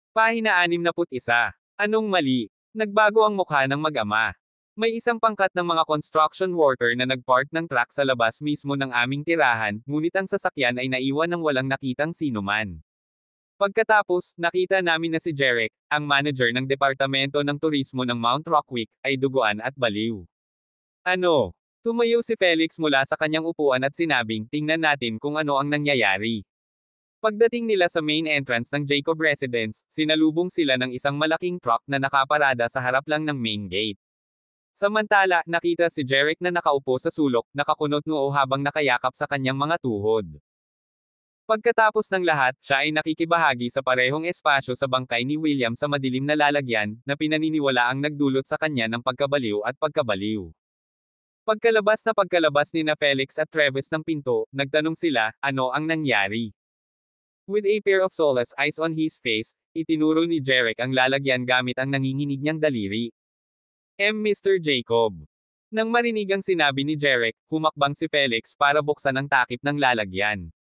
Pahina 61. Anong mali? Nagbago ang mukha ng mag-ama. May isang pangkat ng mga construction worker na nagpark ng truck sa labas mismo ng aming tirahan, ngunit ang sasakyan ay naiwan ng walang nakitang sinuman. Pagkatapos, nakita namin na si Jeric, ang manager ng Departamento ng Turismo ng Mount Rockwick, ay duguan at baliw. Ano? Tumayo si Felix mula sa kanyang upuan at sinabing, tingnan natin kung ano ang nangyayari. Pagdating nila sa main entrance ng Jacob Residence, sinalubong sila ng isang malaking truck na nakaparada sa harap lang ng main gate. Samantala, nakita si Jeric na nakaupo sa sulok, nakakunot noo habang nakayakap sa kanyang mga tuhod. Pagkatapos ng lahat, siya ay nakikibahagi sa parehong espasyo sa bangkay ni William sa madilim na lalagyan, na pinaniniwalaang nagdulot sa kanya ng pagkabaliw at pagkabaliw. Pagkalabas ni na Felix at Travis ng pinto, nagtanong sila, ano ang nangyari? With a pair of soulless eyes on his face, itinuro ni Jeric ang lalagyan gamit ang nanginginig niyang daliri. Mr. Jacob. Nang marinig ang sinabi ni Jeric, humakbang si Felix para buksan ang takip ng lalagyan.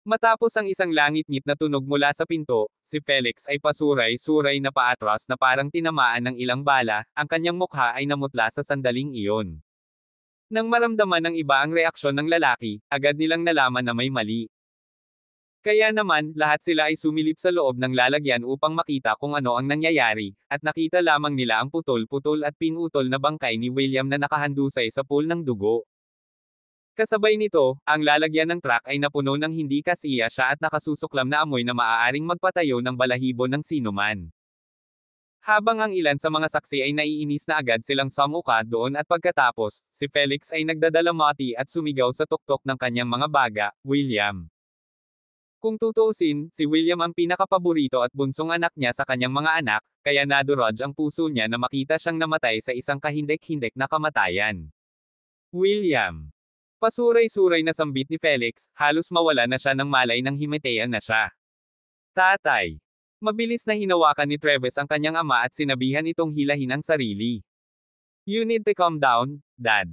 Matapos ang isang langit-ngit na tunog mula sa pinto, si Felix ay pasuray-suray na paatras na parang tinamaan ng ilang bala, ang kanyang mukha ay namutla sa sandaling iyon. Nang maramdaman ng iba ang reaksyon ng lalaki, agad nilang nalaman na may mali. Kaya naman, lahat sila ay sumilip sa loob ng lalagyan upang makita kung ano ang nangyayari, at nakita lamang nila ang putol-putol at pinutol na bangkay ni William na nakahandusay sa pool ng dugo. Kasabay nito, ang lalagyan ng truck ay napuno ng hindi kasiya siya at nakasusuklam na amoy na maaaring magpatayo ng balahibo ng sinuman. Habang ang ilan sa mga saksi ay naiinis na agad silang samuka doon at pagkatapos, si Felix ay nagdadalamati at sumigaw sa tuktok ng kanyang mga baga, William. Kung tutuusin, si William ang pinakapaborito at bunsong anak niya sa kanyang mga anak, kaya nadurog ang puso niya na makita siyang namatay sa isang kahindek-hindek na kamatayan. William. Pasuray-suray na sambit ni Felix, halos mawala na siya ng malay nang himatayan na siya. Tatay. Mabilis na hinawakan ni Travis ang kanyang ama at sinabihan itong hilahin ang sarili. You need to calm down, Dad.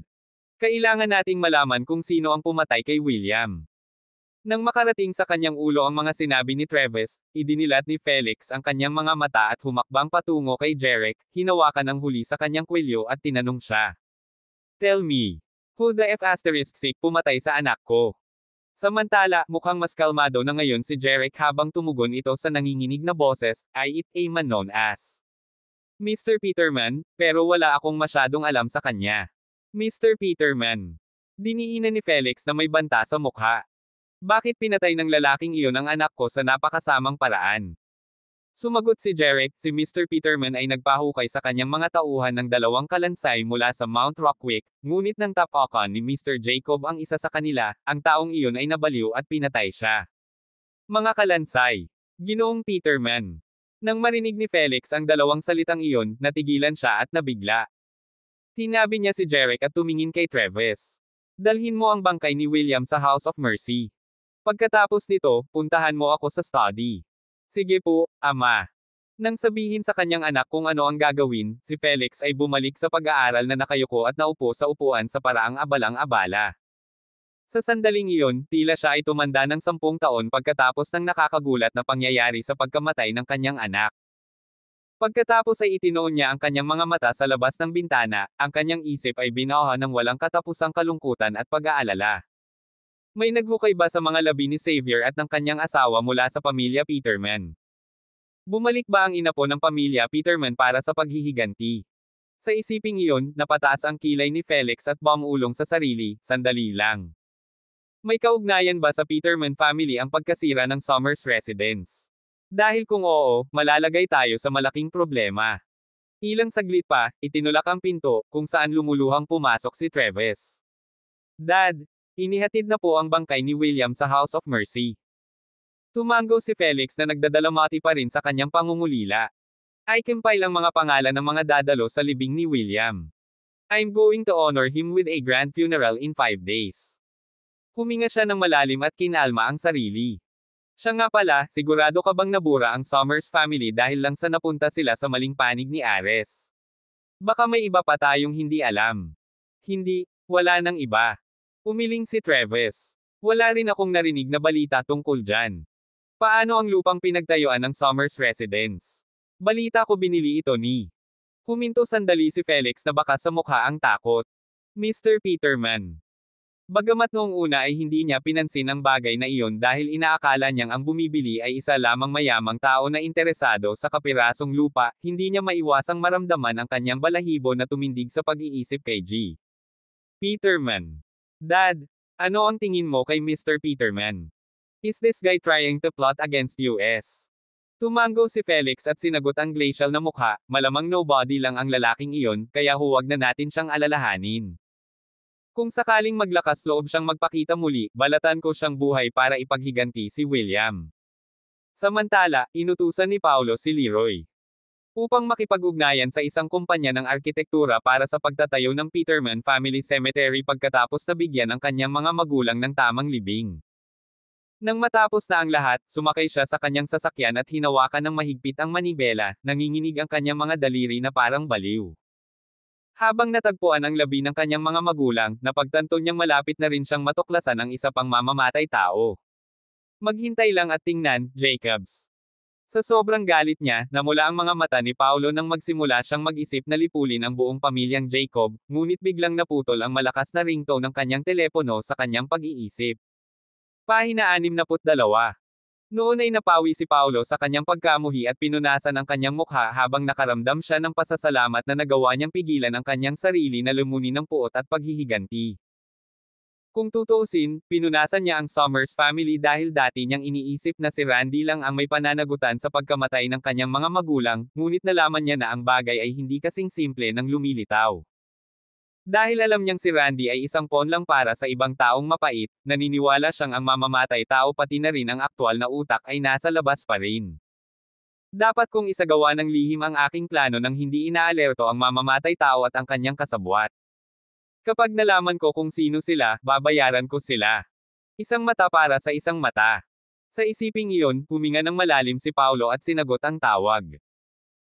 Kailangan nating malaman kung sino ang pumatay kay William. Nang makarating sa kanyang ulo ang mga sinabi ni Travis, idinilat ni Felix ang kanyang mga mata at humakbang patungo kay Jeric, hinawakan ang huli sa kanyang kwelyo at tinanong siya. Tell me, who the F*** pumatay sa anak ko? Samantala, mukhang mas kalmado na ngayon si Jeric habang tumugon ito sa nanginginig na boses, ay it a man known as Mr. Peterman, pero wala akong masyadong alam sa kanya. Mr. Peterman. Diniinan ni Felix na may banta sa mukha. Bakit pinatay ng lalaking iyon ang anak ko sa napakasamang paraan? Sumagot si Jeric, si Mr. Peterman ay nagpahukay sa kanyang mga tauhan ng 2 kalansay mula sa Mount Rockwick, ngunit nang tapakan ni Mr. Jacob ang isa sa kanila, ang taong iyon ay nabaliw at pinatay siya. Mga kalansay. Ginoong Peterman. Nang marinig ni Felix ang 2 salitang iyon, natigilan siya at nabigla. Tinabi niya si Jeric at tumingin kay Travis. Dalhin mo ang bangkay ni William sa House of Mercy. Pagkatapos nito, puntahan mo ako sa study. Sige po, Ama. Nang sabihin sa kanyang anak kung ano ang gagawin, si Felix ay bumalik sa pag-aaral na nakayuko at naupo sa upuan sa paraang abalang-abala. Sa sandaling iyon, tila siya ay tumanda ng 10 taon pagkatapos ng nakakagulat na pangyayari sa pagkamatay ng kanyang anak. Pagkatapos ay itinoon niya ang kanyang mga mata sa labas ng bintana, ang kanyang isip ay binaha ng walang katapusang kalungkutan at pag-aalala. May naghukay ba sa mga labi ni Xavier at ng kanyang asawa mula sa pamilya Peterman? Bumalik ba ang ina po ng pamilya Peterman para sa paghihiganti? Sa isiping iyon, napataas ang kilay ni Felix at bumulong sa sarili, sandali lang. May kaugnayan ba sa Peterman family ang pagkasira ng Summers Residence? Dahil kung oo, malalagay tayo sa malaking problema. Ilang saglit pa, itinulak ang pinto, kung saan lumuluhang pumasok si Travis. Dad, inihatid na po ang bangkay ni William sa House of Mercy. Tumango si Felix na nagdadalamati pa rin sa kanyang pangungulila. I compile ang mga pangalan ng mga dadalo sa libing ni William. I'm going to honor him with a grand funeral in 5 days. Huminga siya ng malalim at kinalma ang sarili. Siya nga pala, sigurado ka bang nabura ang Summers family dahil lang sa napunta sila sa maling panig ni Ares? Baka may iba pa tayong hindi alam. Hindi, wala nang iba. Umiling si Travis. Wala rin akong narinig na balita tungkol dyan. Paano ang lupang pinagtayuan ng Summers Residence? Balita ko binili ito ni. Huminto sandali si Felix na baka sa mukha ang takot. Mr. Peterman. Bagamat noong una ay hindi niya pinansin ang bagay na iyon dahil inaakala niyang ang bumibili ay isa lamang mayamang tao na interesado sa kapirasong lupa, hindi niya maiwasang maramdaman ang kanyang balahibo na tumindig sa pag-iisip kay G. Peterman. Dad, ano ang tingin mo kay Mr. Peterman? Is this guy trying to plot against US? Tumango si Felix at sinagot ang glacial na mukha, malamang nobody lang ang lalaking iyon, kaya huwag na natin siyang alalahanin. Kung sakaling maglakas loob siyang magpakita muli, balatan ko siyang buhay para ipaghiganti si William. Samantala, inutusan ni Paulo si Leroy upang makipag-ugnayan sa isang kumpanya ng arkitektura para sa pagtatayo ng Peterman Family Cemetery pagkatapos na bigyan ang kanyang mga magulang ng tamang libing. Nang matapos na ang lahat, sumakay siya sa kanyang sasakyan at hinawakan ng mahigpit ang manibela, nanginginig ang kanyang mga daliri na parang baliw. Habang natagpuan ang labi ng kanyang mga magulang, napagtanto niyang malapit na rin siyang matuklasan ang isa pang mamamatay tao. Maghintay lang at tingnan, Jacobs. Sa sobrang galit niya, namula ang mga mata ni Paulo nang magsimula siyang mag-isip na lipulin ang buong pamilyang Jacob, ngunit biglang naputol ang malakas na ringtone ng kanyang telepono sa kanyang pag-iisip. Pahina 62. Noon ay napawi si Paulo sa kanyang pagkamuhi at pinunasan ang kanyang mukha habang nakaramdam siya ng pasasalamat na nagawa niyang pigilan ang kanyang sarili na lumunin ng puot at paghihiganti. Kung tutuusin, pinunasan niya ang Summers family dahil dati niyang iniisip na si Randy lang ang may pananagutan sa pagkamatay ng kanyang mga magulang, ngunit nalaman niya na ang bagay ay hindi kasing simple ng lumilitaw. Dahil alam niyang si Randy ay isang pawn lang para sa ibang taong mapait, naniniwala siyang ang mamamatay tao pati na rin ang aktwal na utak ay nasa labas pa rin. Dapat kong isagawa ng lihim ang aking plano nang hindi inaalerto ang mamamatay tao at ang kanyang kasabwat. Kapag nalaman ko kung sino sila, babayaran ko sila. Isang mata para sa isang mata. Sa isiping iyon, huminga ng malalim si Paulo at sinagot ang tawag.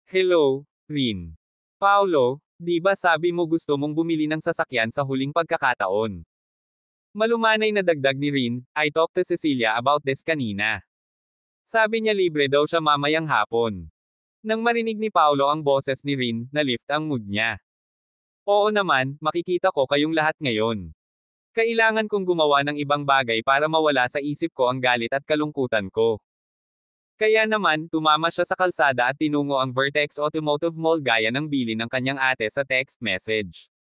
Hello, Rin. Paulo, di ba sabi mo gusto mong bumili ng sasakyan sa huling pagkakataon? Malumanay na dagdag ni Rin, I talked to Cecilia about this kanina. Sabi niya libre daw siya mamayang hapon. Nang marinig ni Paulo ang boses ni Rin, na-lift ang mood niya. Oo naman, makikita ko kayong lahat ngayon. Kailangan kong gumawa ng ibang bagay para mawala sa isip ko ang galit at kalungkutan ko. Kaya naman, tumama siya sa kalsada at tinungo ang Vertex Automotive Mall gaya ng bilin ng kanyang ate sa text message.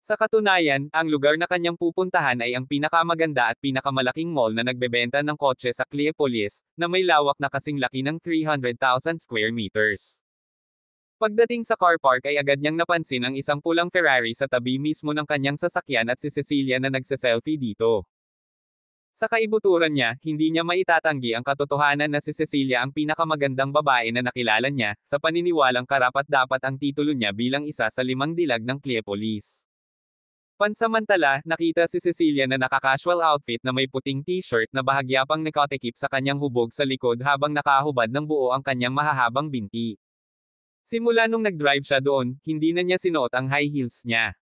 Sa katunayan, ang lugar na kanyang pupuntahan ay ang pinakamaganda at pinakamalaking mall na nagbebenta ng kotse sa Cleopolis, na may lawak na kasing laki ng 300,000 square meters. Pagdating sa car park ay agad niyang napansin ang isang pulang Ferrari sa tabi mismo ng kanyang sasakyan at si Cecilia na nagse-selfie dito. Sa kaibuturan niya, hindi niya maitatanggi ang katotohanan na si Cecilia ang pinakamagandang babae na nakilala niya, sa paniniwalang karapat-dapat ang titulo niya bilang isa sa 5 dilag ng Cleopolis. Pansamantala, nakita si Cecilia na naka-casual outfit na may puting t-shirt na bahagya pang nakatekip sa kanyang hubog sa likod habang nakahubad ng buo ang kanyang mahahabang binti. Simula nung nag-drive siya doon, hindi na niya sinuot ang high heels niya.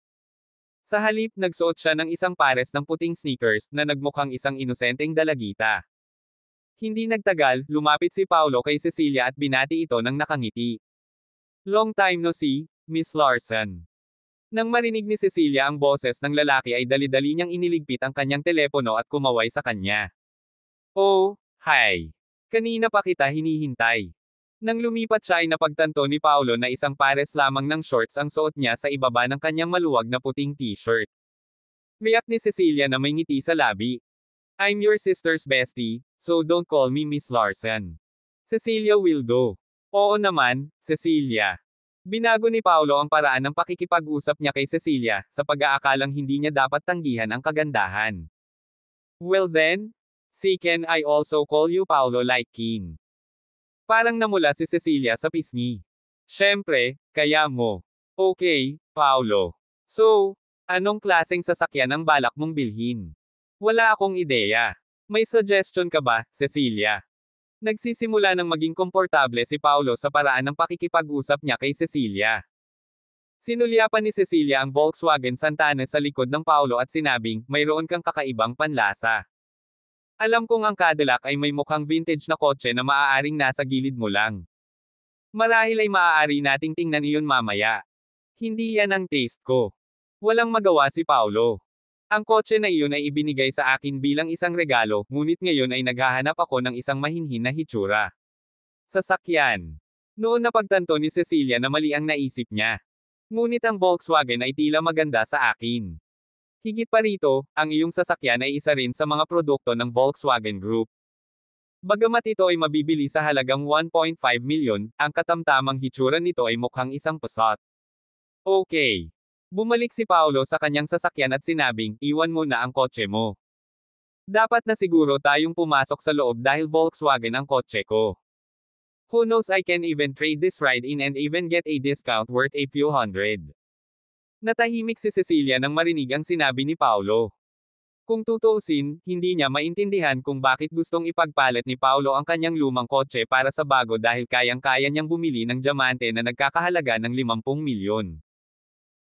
Sa halip, nagsuot siya ng isang pares ng puting sneakers na nagmukhang isang inosenteng dalagita. Hindi nagtagal, lumapit si Paulo kay Cecilia at binati ito ng nakangiti. Long time no see, Miss Larson. Nang marinig ni Cecilia ang boses ng lalaki ay dali-dali niyang iniligpit ang kanyang telepono at kumaway sa kanya. Oh, hi. Kanina pa kita hinihintay. Nang lumipat siya ay napagtanto ni Paulo na isang pares lamang ng shorts ang suot niya sa ibaba ng kanyang maluwag na puting t-shirt. Riyak ni Cecilia na may ngiti sa labi. I'm your sister's bestie, so don't call me Miss Larson. Cecilia will do. Oo naman, Cecilia. Binago ni Paulo ang paraan ng pakikipag-usap niya kay Cecilia, sa pag-aakalang hindi niya dapat tanggihan ang kagandahan. Well then, can I also call you Paulo like King? Parang namula si Cecilia sa pisngi. Siyempre, kaya mo. Okay, Paulo. So, anong klaseng sasakyan ang balak mong bilhin? Wala akong ideya. May suggestion ka ba, Cecilia? Nagsisimula ng maging komportable si Paulo sa paraan ng pakikipag-usap niya kay Cecilia. Sinulyapan ni Cecilia ang Volkswagen Santana sa likod ng Paulo at sinabing, mayroon kang kakaibang panlasa. Alam kong ang Cadillac ay may mukhang vintage na kotse na maaaring nasa gilid mo lang. Marahil ay maaari nating tingnan iyon mamaya. Hindi yan ang taste ko. Walang magawa si Paulo. Ang kotse na iyon ay ibinigay sa akin bilang isang regalo, ngunit ngayon ay naghahanap ako ng isang mahinhin na hitsura. Sasakyan. Noon napagtanto ni Cecilia na mali ang naisip niya. Ngunit ang Volkswagen ay tila maganda sa akin. Higit pa rito, ang iyong sasakyan ay isa rin sa mga produkto ng Volkswagen Group. Bagamat ito ay mabibili sa halagang 1.5 milyon, ang katamtamang hitsura nito ay mukhang isang Passat. Okay. Bumalik si Paulo sa kanyang sasakyan at sinabing, iwan mo na ang kotse mo. Dapat na siguro tayong pumasok sa loob dahil Volkswagen ang kotse ko. Who knows, I can even trade this ride in and even get a discount worth a few hundred. Natahimik si Cecilia nang marinig ang sinabi ni Paulo. Kung tutuusin, hindi niya maintindihan kung bakit gustong ipagpalit ni Paulo ang kanyang lumang kotse para sa bago dahil kayang-kaya niyang bumili ng diamante na nagkakahalaga ng 50 milyon.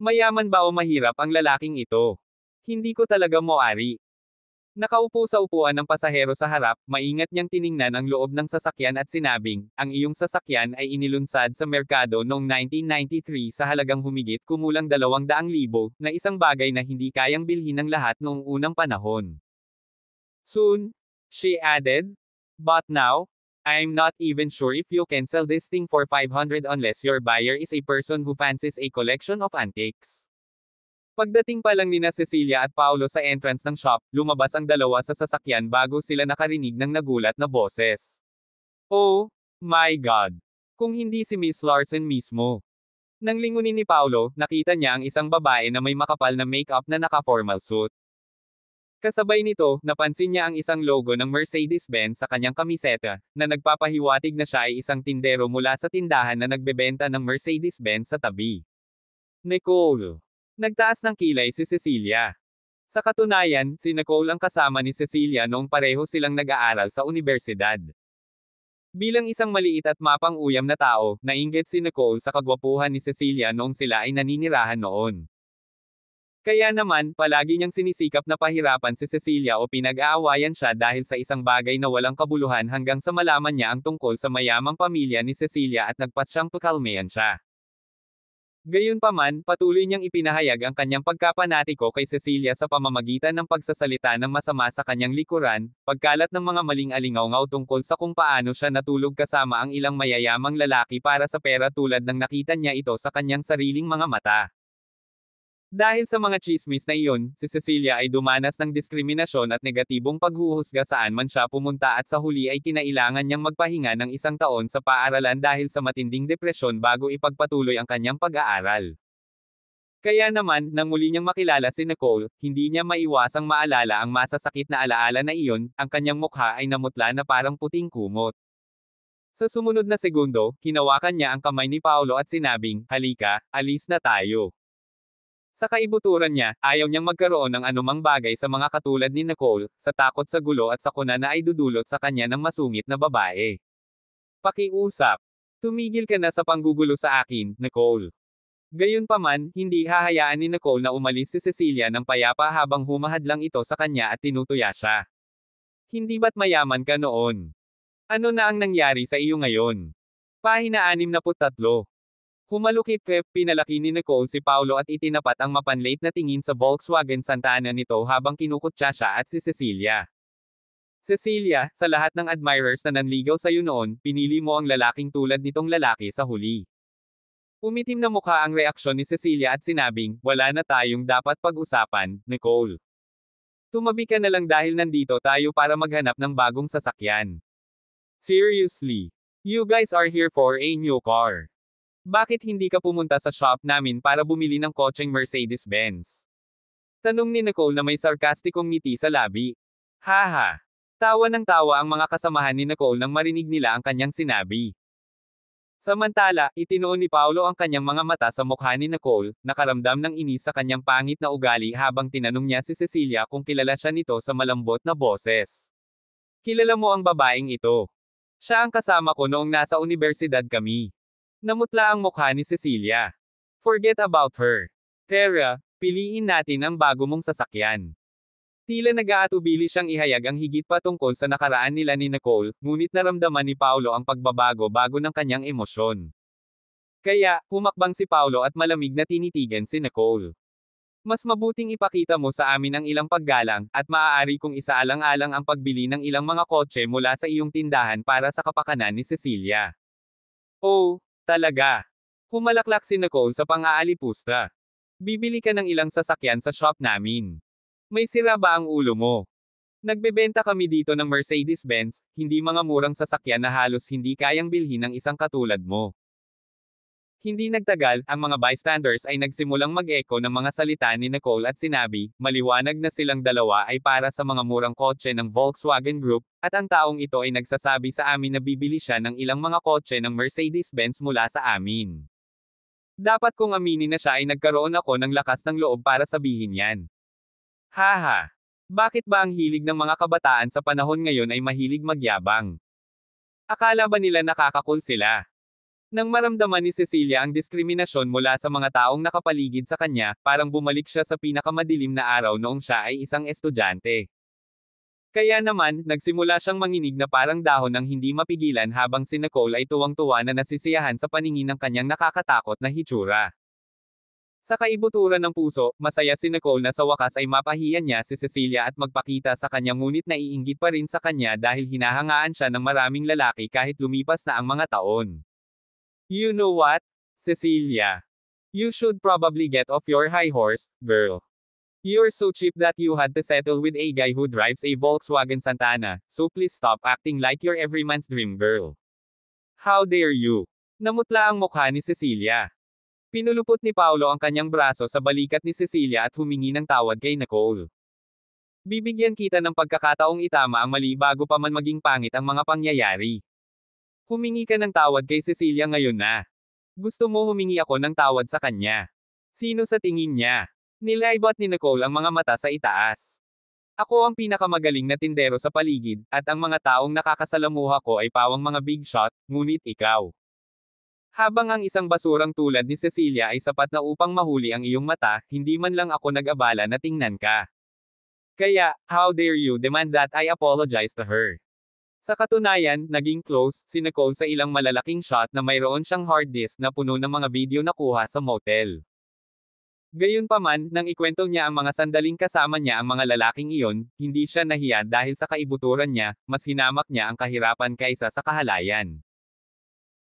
Mayaman ba o mahirap ang lalaking ito? Hindi ko talaga moari. Nakaupo sa upuan ng pasahero sa harap, maingat niyang tiningnan ang loob ng sasakyan at sinabing, ang iyong sasakyan ay inilunsad sa merkado noong 1993 sa halagang humigit kumulang 200,000, na isang bagay na hindi kayang bilhin ng lahat noong unang panahon. Soon, she added, but now, I'm not even sure if you can sell this thing for 500 unless your buyer is a person who fancies a collection of antiques. Pagdating pa lang nina Cecilia at Paulo sa entrance ng shop, lumabas ang dalawa sa sasakyan bago sila nakarinig ng nagulat na boses. Oh, my God! Kung hindi si Miss Larson mismo. Nang lingunin ni Paulo, nakita niya ang isang babae na may makapal na makeup na naka-formal suit. Kasabay nito, napansin niya ang isang logo ng Mercedes-Benz sa kanyang kamiseta, na nagpapahiwatig na siya ay isang tindero mula sa tindahan na nagbebenta ng Mercedes-Benz sa tabi. Nicole. Nagtaas ng kilay si Cecilia. Sa katunayan, si Nicole ang kasama ni Cecilia noong pareho silang nag-aaral sa universidad. Bilang isang maliit at mapang-uyam na tao, nainggit si Nicole sa kagwapuhan ni Cecilia noong sila ay naninirahan noon. Kaya naman, palagi niyang sinisikap na pahirapan si Cecilia o pinag-aawayan siya dahil sa isang bagay na walang kabuluhan hanggang sa malaman niya ang tungkol sa mayamang pamilya ni Cecilia at nagpasyang pakalmayan siya. Gayunpaman, patuloy niyang ipinahayag ang kanyang pagkapanatiko kay Cecilia sa pamamagitan ng pagsasalita ng masama sa kanyang likuran, pagkalat ng mga maling alingaw-ngaw tungkol sa kung paano siya natulog kasama ang ilang mayayamang lalaki para sa pera tulad ng nakita niya ito sa kanyang sariling mga mata. Dahil sa mga tsismis na iyon, si Cecilia ay dumanas ng diskriminasyon at negatibong paghuhusga saan man siya pumunta at sa huli ay kinailangan niyang magpahinga ng 1 taon sa paaralan dahil sa matinding depresyon bago ipagpatuloy ang kanyang pag-aaral. Kaya naman, nang muli niyang makilala si Nicole, hindi niya maiwasang maalala ang masasakit na alaala na iyon, ang kanyang mukha ay namutla na parang puting kumot. Sa sumunod na segundo, hinawakan niya ang kamay ni Paulo at sinabing, halika, alis na tayo. Sa kaibuturan niya, ayaw niyang magkaroon ng anumang bagay sa mga katulad ni Nicole, sa takot sa gulo at sa kuna na ay dudulot sa kanya ng masungit na babae. Pakiusap. Tumigil ka na sa panggugulo sa akin, Nicole. Gayunpaman, hindi hahayaan ni Nicole na umalis si Cecilia ng payapa habang humahadlang ito sa kanya at tinutuya siya. Hindi ba't mayaman ka noon? Ano na ang nangyari sa iyo ngayon? Pahina 63. Humalukip-kip, pinalaki ni Nicole si Paulo at itinapat ang mapanlate na tingin sa Volkswagen Santana nito habang kinukutya siya at si Cecilia. Cecilia, sa lahat ng admirers na nanligaw sa iyo noon, pinili mo ang lalaking tulad nitong lalaki sa huli. Umitim na mukha ang reaksyon ni Cecilia at sinabing, wala na tayong dapat pag-usapan, Nicole. Tumabi ka na lang dahil nandito tayo para maghanap ng bagong sasakyan. Seriously. You guys are here for a new car. Bakit hindi ka pumunta sa shop namin para bumili ng kotseng Mercedes-Benz? Tanong ni Nicole na may sarkastikong ngiti sa labi. Haha. Tawa ng tawa ang mga kasamahan ni Nicole nang marinig nila ang kanyang sinabi. Samantala, itinuon ni Paulo ang kanyang mga mata sa mukha ni Nicole, nakaramdam ng inis sa kanyang pangit na ugali habang tinanong niya si Cecilia kung kilala siya nito sa malambot na boses. Kilala mo ang babaeng ito? Siya ang kasama ko noong nasa universidad kami. Namutla ang mukha ni Cecilia. Forget about her. Tara, piliin natin ang bago mong sasakyan. Tila nag-aatubili siyang ihayag ang higit pa tungkol sa nakaraan nila ni Nicole, ngunit naramdaman ni Paolo ang pagbabago bago ng kanyang emosyon. Kaya, humakbang si Paolo at malamig na tinitigan si Nicole. Mas mabuting ipakita mo sa amin ang ilang paggalang, at maaari kong isaalang-alang ang pagbili ng ilang mga kotse mula sa iyong tindahan para sa kapakanan ni Cecilia. Oh, talaga. Humalaklak si Nicole sa pang-aalipusta. Bibili ka ng ilang sasakyan sa shop namin. May sira ba ang ulo mo? Nagbebenta kami dito ng Mercedes-Benz, hindi mga murang sasakyan na halos hindi kayang bilhin ng isang katulad mo. Hindi nagtagal, ang mga bystanders ay nagsimulang mag-echo ng mga salita ni Nicole at sinabi, maliwanag na silang dalawa ay para sa mga murang kotse ng Volkswagen Group, at ang taong ito ay nagsasabi sa amin na bibili siya ng ilang mga kotse ng Mercedes-Benz mula sa amin. Dapat kong aminin na siya ay nagkaroon ako ng lakas ng loob para sabihin yan. Haha. Bakit ba ang hilig ng mga kabataan sa panahon ngayon ay mahilig magyabang? Akala ba nila nakakakul sila? Nang maramdaman ni Cecilia ang diskriminasyon mula sa mga taong nakapaligid sa kanya, parang bumalik siya sa pinakamadilim na araw noong siya ay isang estudyante. Kaya naman, nagsimula siyang manginig na parang dahon ng hindi mapigilan habang si Nicole ay tuwang-tuwa na nasisiyahan sa paningin ng kanyang nakakatakot na hitsura. Sa kaibuturan ng puso, masaya si Nicole na sa wakas ay mapahiyan niya si Cecilia at magpakita sa kanya ngunit naiinggit pa rin sa kanya dahil hinahangaan siya ng maraming lalaki kahit lumipas na ang mga taon. You know what, Cecilia? You should probably get off your high horse, girl. You're so cheap that you had to settle with a guy who drives a Volkswagen Santana, so please stop acting like you're every man's dream girl. How dare you? Namutla ang mukha ni Cecilia. Pinulupot ni Paolo ang kanyang braso sa balikat ni Cecilia at humingi ng tawad kay Nicole. Bibigyan kita ng pagkakataong itama ang mali bago pa man maging pangit ang mga pangyayari. Humingi ka ng tawad kay Cecilia ngayon na. Gusto mo humingi ako ng tawad sa kanya. Sino sa tingin niya? Nilaybot ni Nicole ang mga mata sa itaas. Ako ang pinakamagaling na tindero sa paligid, at ang mga taong nakakasalamuha ko ay pawang mga big shot, ngunit ikaw. Habang ang isang basurang tulad ni Cecilia ay sapat na upang mahuli ang iyong mata, hindi man lang ako nag-abala na tingnan ka. Kaya, how dare you demand that I apologize to her? Sa katunayan, naging close si Nicole sa ilang malalaking shot na mayroon siyang hard disk na puno ng mga video na kuha sa motel. Gayunpaman, nang ikwento niya ang mga sandaling kasama niya ang mga lalaking iyon, hindi siya nahiya dahil sa kaibuturan niya, mas hinamak niya ang kahirapan kaysa sa kahalayan.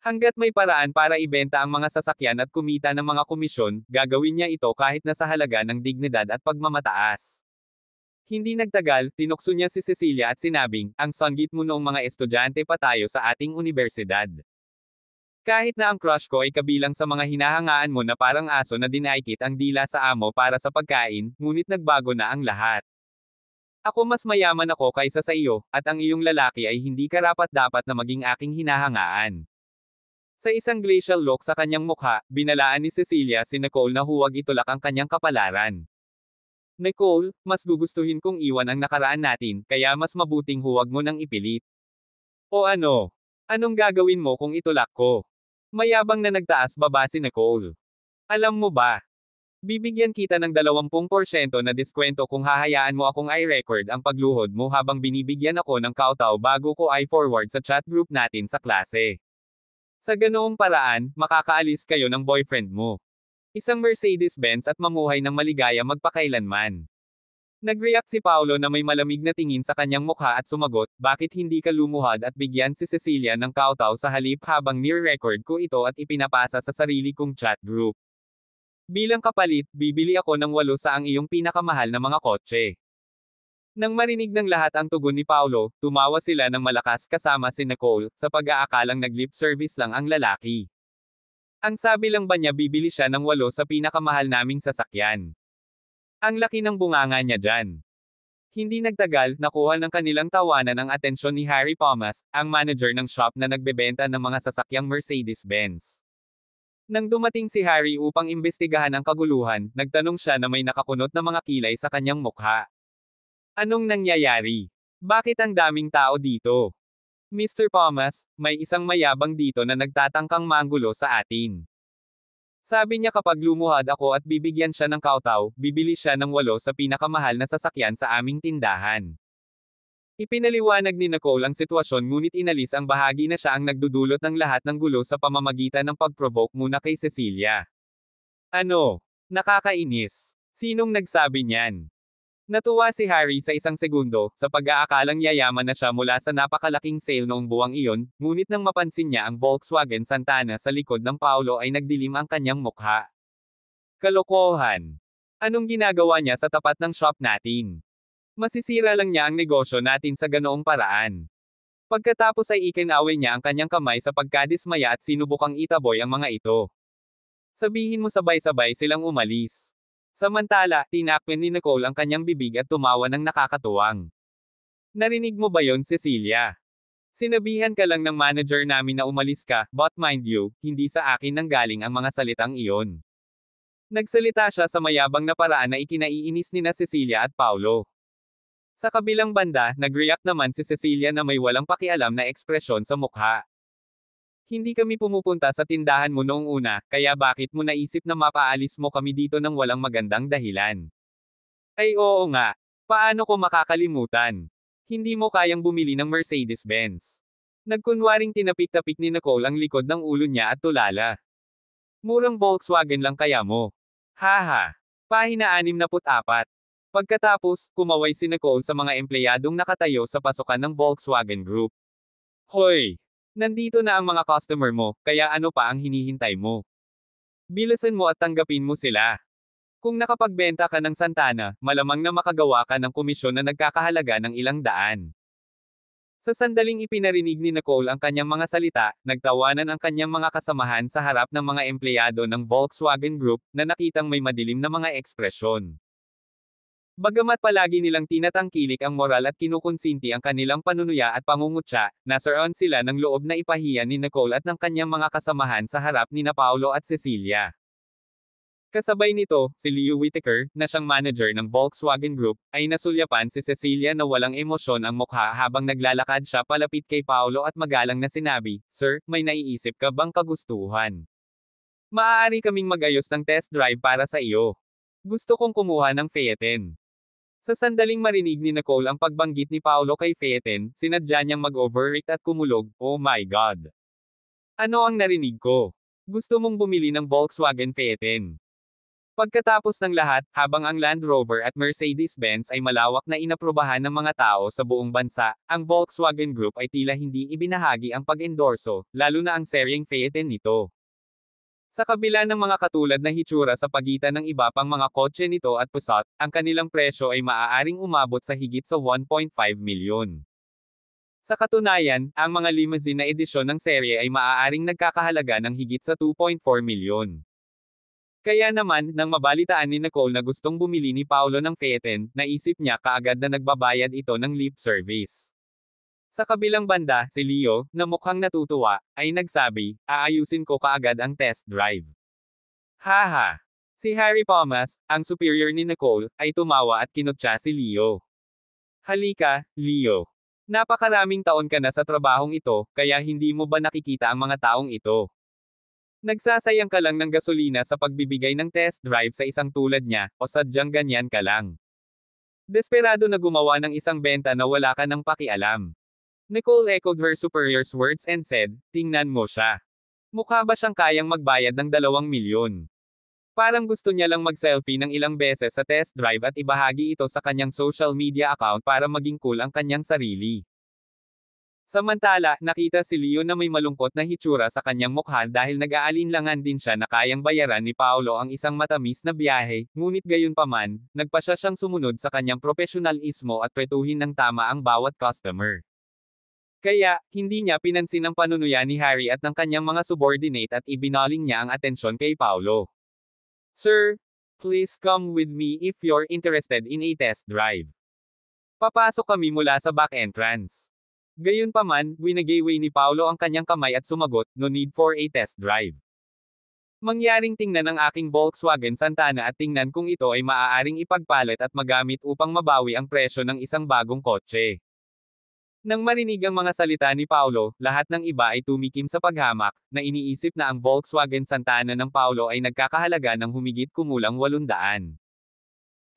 Hanggat may paraan para ibenta ang mga sasakyan at kumita ng mga komisyon, gagawin niya ito kahit na sa halaga ng dignidad at pagmamataas. Hindi nagtagal, tinukso niya si Cecilia at sinabing, ang sanggit mo noong mga estudyante pa tayo sa ating unibersidad. Kahit na ang crush ko ay kabilang sa mga hinahangaan mo na parang aso na dinaikit ang dila sa amo para sa pagkain, ngunit nagbago na ang lahat. Ako mas mayaman ako kaysa sa iyo, at ang iyong lalaki ay hindi karapat-dapat na maging aking hinahangaan. Sa isang glacial look sa kanyang mukha, binalaan ni Cecilia si Nicole na huwag itulak ang kanyang kapalaran. Nicole, mas gugustuhin kong iwan ang nakaraan natin, kaya mas mabuting huwag mo nang ipilit. O ano? Anong gagawin mo kung itulak ko? Mayabang na nagtaas baba si Nicole. Alam mo ba? Bibigyan kita ng 20% na diskwento kung hahayaan mo akong i-record ang pagluhod mo habang binibigyan ako ng kawtaw bago ko i-forward sa chat group natin sa klase. Sa ganoong paraan, makakaalis kayo ng boyfriend mo. Isang Mercedes-Benz at mamuhay ng maligaya magpakailanman. Nag-react si Paolo na may malamig na tingin sa kanyang mukha at sumagot, bakit hindi ka lumuhad at bigyan si Cecilia ng kawtaw sa halip habang near-record ko ito at ipinapasa sa sarili kong chat group. Bilang kapalit, bibili ako ng 8 sa ang iyong pinakamahal na mga kotse. Nang marinig ng lahat ang tugon ni Paolo, tumawa sila ng malakas kasama si Nicole, sa pag-aakalang nag-lip service lang ang lalaki. Ang sabi lang ba niya bibili siya ng 8 sa pinakamahal naming sasakyan? Ang laki ng bunganga niya dyan. Hindi nagtagal, nakuha ng kanilang tawanan ang atensyon ni Harry Thomas, ang manager ng shop na nagbebenta ng mga sasakyang Mercedes-Benz. Nang dumating si Harry upang imbestigahan ang kaguluhan, nagtanong siya na may nakakunot na mga kilay sa kanyang mukha. Anong nangyayari? Bakit ang daming tao dito? Mr. Thomas, may isang mayabang dito na nagtatangkang manggulo sa atin. Sabi niya kapag lumuhad ako at bibigyan siya ng kautaw, bibili siya ng 8 sa pinakamahal na sasakyan sa aming tindahan. Ipinaliwanag ni Nicole ang sitwasyon ngunit inalis ang bahagi na siya ang nagdudulot ng lahat ng gulo sa pamamagitan ng pag-provoke muna kay Cecilia. Ano? Nakakainis. Sinong nagsabi niyan? Natuwa si Harry sa isang segundo, sa pag-aakalang yayaman na siya mula sa napakalaking sale noong buwang iyon, ngunit nang mapansin niya ang Volkswagen Santana sa likod ng Paolo ay nagdilim ang kanyang mukha. Kalokohan. Anong ginagawa niya sa tapat ng shop natin? Masisira lang niya ang negosyo natin sa ganoong paraan. Pagkatapos ay ikinaway niya ang kanyang kamay sa pagkadismaya at sinubukang itaboy ang mga ito. Sabihin mo sabay-sabay silang umalis. Samantala, tinakpan ni Nicole ang kanyang bibig at tumawa ng nakakatuwang. Narinig mo ba yon, Cecilia? Sinabihan ka lang ng manager namin na umalis ka, but mind you, hindi sa akin nanggaling ang mga salitang iyon. Nagsalita siya sa mayabang na paraan na ikinaiinis ni na Cecilia at Paolo. Sa kabilang banda, nag-react naman si Cecilia na may walang pakialam na ekspresyon sa mukha. Hindi kami pumupunta sa tindahan mo noong una, kaya bakit mo naisip na mapaalis mo kami dito ng walang magandang dahilan? Ay oo nga. Paano ko makakalimutan? Hindi mo kayang bumili ng Mercedes-Benz. Nagkunwaring tinapik-tapik ni Nicole ang likod ng ulo niya at tulala. Murang Volkswagen lang kaya mo. Haha. Pahina 64. Pagkatapos, kumaway si Nicole sa mga empleyadong nakatayo sa pasukan ng Volkswagen Group. Hoy! Nandito na ang mga customer mo, kaya ano pa ang hinihintay mo? Bilisan mo at tanggapin mo sila. Kung nakapagbenta ka ng Santana, malamang na makagawa ka ng komisyon na nagkakahalaga ng ilang daan. Sa sandaling ipinarinig ni Nicole ang kanyang mga salita, nagtawanan ang kanyang mga kasamahan sa harap ng mga empleyado ng Volkswagen Group, na nakitang may madilim na mga ekspresyon. Bagamat palagi nilang tinatangkilik ang moral at kinukonsinti ang kanilang panunuya at pangungutya, nasaroon sila ng loob na ipahiya ni Nicole at ng kanyang mga kasamahan sa harap ni na Paolo at Cecilia. Kasabay nito, si Leo Whitaker, na siyang manager ng Volkswagen Group, ay nasulyapan si Cecilia na walang emosyon ang mukha habang naglalakad siya palapit kay Paolo at magalang na sinabi, "Sir, may naiisip ka bang kagustuhan? Maaari kaming mag-ayos ng test drive para sa iyo. Gusto kong kumuha ng Phaeton." Sa sandaling marinig ni Nicole ang pagbanggit ni Paolo kay Phaeton, sinadya niyang mag-overreact at kumulog, "Oh my God! Ano ang narinig ko? Gusto mong bumili ng Volkswagen Phaeton?" Pagkatapos ng lahat, habang ang Land Rover at Mercedes-Benz ay malawak na inaprubahan ng mga tao sa buong bansa, ang Volkswagen Group ay tila hindi ibinahagi ang pag-endorso, lalo na ang seryeng Phaeton nito. Sa kabila ng mga katulad na hitsura sa pagitan ng iba pang mga kotse nito at Passat, ang kanilang presyo ay maaaring umabot sa higit sa 1.5 milyon. Sa katunayan, ang mga limousine na edisyon ng serye ay maaaring nagkakahalaga ng higit sa 2.4 milyon. Kaya naman, nang mabalitaan ni Nicole na gustong bumili ni Paolo ng Phaeton, naisip niya kaagad na nagbabayad ito ng lip service. Sa kabilang banda, si Leo, na mukhang natutuwa, ay nagsabi, "Aayusin ko kaagad ang test drive." Haha! Si Harry Thomas, ang superior ni Nicole, ay tumawa at kinutya si Leo. Halika, Leo. Napakaraming taon ka na sa trabahong ito, kaya hindi mo ba nakikita ang mga taong ito? Nagsasayang ka lang ng gasolina sa pagbibigay ng test drive sa isang tulad niya, o sadyang ganyan ka lang? Desperado na gumawa ng isang benta na wala ka ng pakialam. Nicole echoed her superior's words and said, "Tingnan mo siya. Mukha ba siyang kayang magbayad ng 2 milyon? Parang gusto niya lang mag-selfie ng ilang beses sa test drive at ibahagi ito sa kanyang social media account para maging cool ang kanyang sarili." Samantala, nakita si Leo na may malungkot na hitsura sa kanyang mukha dahil nag-aalinlangan din siya na kayang bayaran ni Paolo ang isang matamis na biyahe, ngunit gayunpaman, nagpasya siyang sumunod sa kanyang profesionalismo at tretuhin ng tama ang bawat customer. Kaya, hindi niya pinansin ang panunuya ni Harry at ng kanyang mga subordinate at ibinaling niya ang atensyon kay Paolo. "Sir, please come with me if you're interested in a test drive." Papasok kami mula sa back entrance. Gayunpaman, winagayway ni Paolo ang kanyang kamay at sumagot, "No need for a test drive. Mangyaring tingnan ang aking Volkswagen Santana at tingnan kung ito ay maaaring ipagpalit at magamit upang mabawi ang presyo ng isang bagong kotse." Nang marinig ang mga salita ni Paulo, lahat ng iba ay tumikim sa paghamak, na iniisip na ang Volkswagen Santana ng Paulo ay nagkakahalaga ng humigit kumulang 800.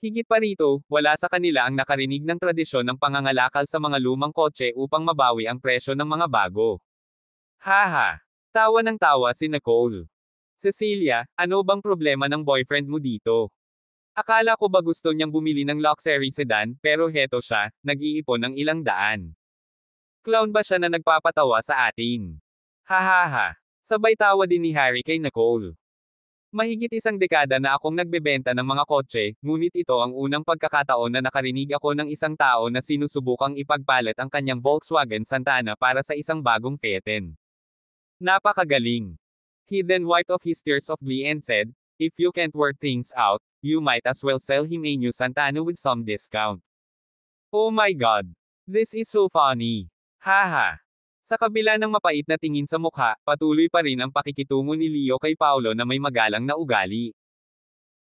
Higit pa rito, wala sa kanila ang nakarinig ng tradisyon ng pangangalakal sa mga lumang kotse upang mabawi ang presyo ng mga bago. Haha! Tawa ng tawa si Nicole. Cecilia, ano bang problema ng boyfriend mo dito? Akala ko ba gusto niyang bumili ng luxury sedan, pero heto siya, nag-iipon ng ilang daan. Clown ba siya na nagpapatawa sa atin? Hahaha. Sabay tawa din ni Harry kay Nicole. Mahigit isang dekada na akong nagbebenta ng mga kotse, ngunit ito ang unang pagkakataon na nakarinig ako ng isang tao na sinusubukang ipagpalit ang kanyang Volkswagen Santana para sa isang bagong Phaeton. Napakagaling. He then wiped off his tears of glee and said, "If you can't work things out, you might as well sell him a new Santana with some discount." Oh my god. This is so funny. Haha. Sa kabila ng mapait na tingin sa mukha, patuloy pa rin ang pakikitungo ni Leo kay Paulo na may magalang na ugali.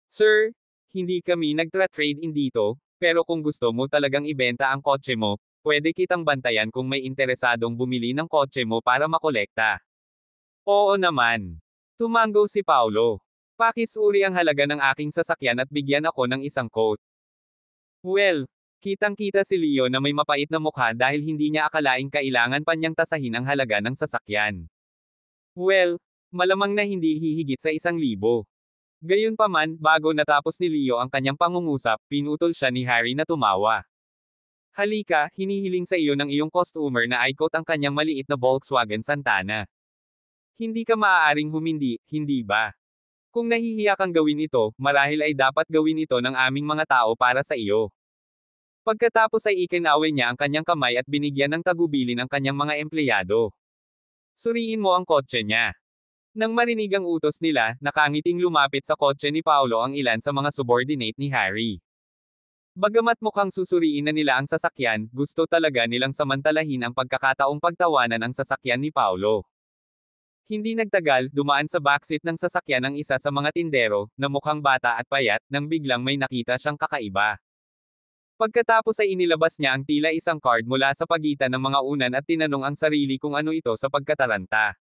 Sir, hindi kami nagtra-trade in dito, pero kung gusto mo talagang ibenta ang kotse mo, pwede kitang bantayan kung may interesadong bumili ng kotse mo para makolekta. Oo naman. Tumango si Paulo. Pakisuri ang halaga ng aking sasakyan at bigyan ako ng isang quote. Well, kitang-kita si Leo na may mapait na mukha dahil hindi niya akalaing kailangan pa niyang tasahin ang halaga ng sasakyan. Well, malamang na hindi hihigit sa 1,000. Gayunpaman, bago natapos ni Leo ang kanyang pangungusap, pinutol siya ni Harry na tumawa. Halika, hinihiling sa iyo ng iyong customer na i-quote ang kanyang maliit na Volkswagen Santana. Hindi ka maaaring humindi, hindi ba? Kung nahihiya kang gawin ito, marahil ay dapat gawin ito ng aming mga tao para sa iyo. Pagkatapos ay ikinaway niya ang kanyang kamay at binigyan ng tagubilin ang kanyang mga empleyado. Suriin mo ang kotse niya. Nang marinig ang utos nila, nakangiting lumapit sa kotse ni Paulo ang ilan sa mga subordinate ni Harry. Bagamat mukhang susuriin na nila ang sasakyan, gusto talaga nilang samantalahin ang pagkakataong pagtawanan ang sasakyan ni Paulo. Hindi nagtagal, dumaan sa backseat ng sasakyan ang isa sa mga tindero, na mukhang bata at payat, nang biglang may nakita siyang kakaiba. Pagkatapos ay inilabas niya ang tila isang card mula sa pagitan ng mga unan at tinanong ang sarili kung ano ito sa pagkataranta.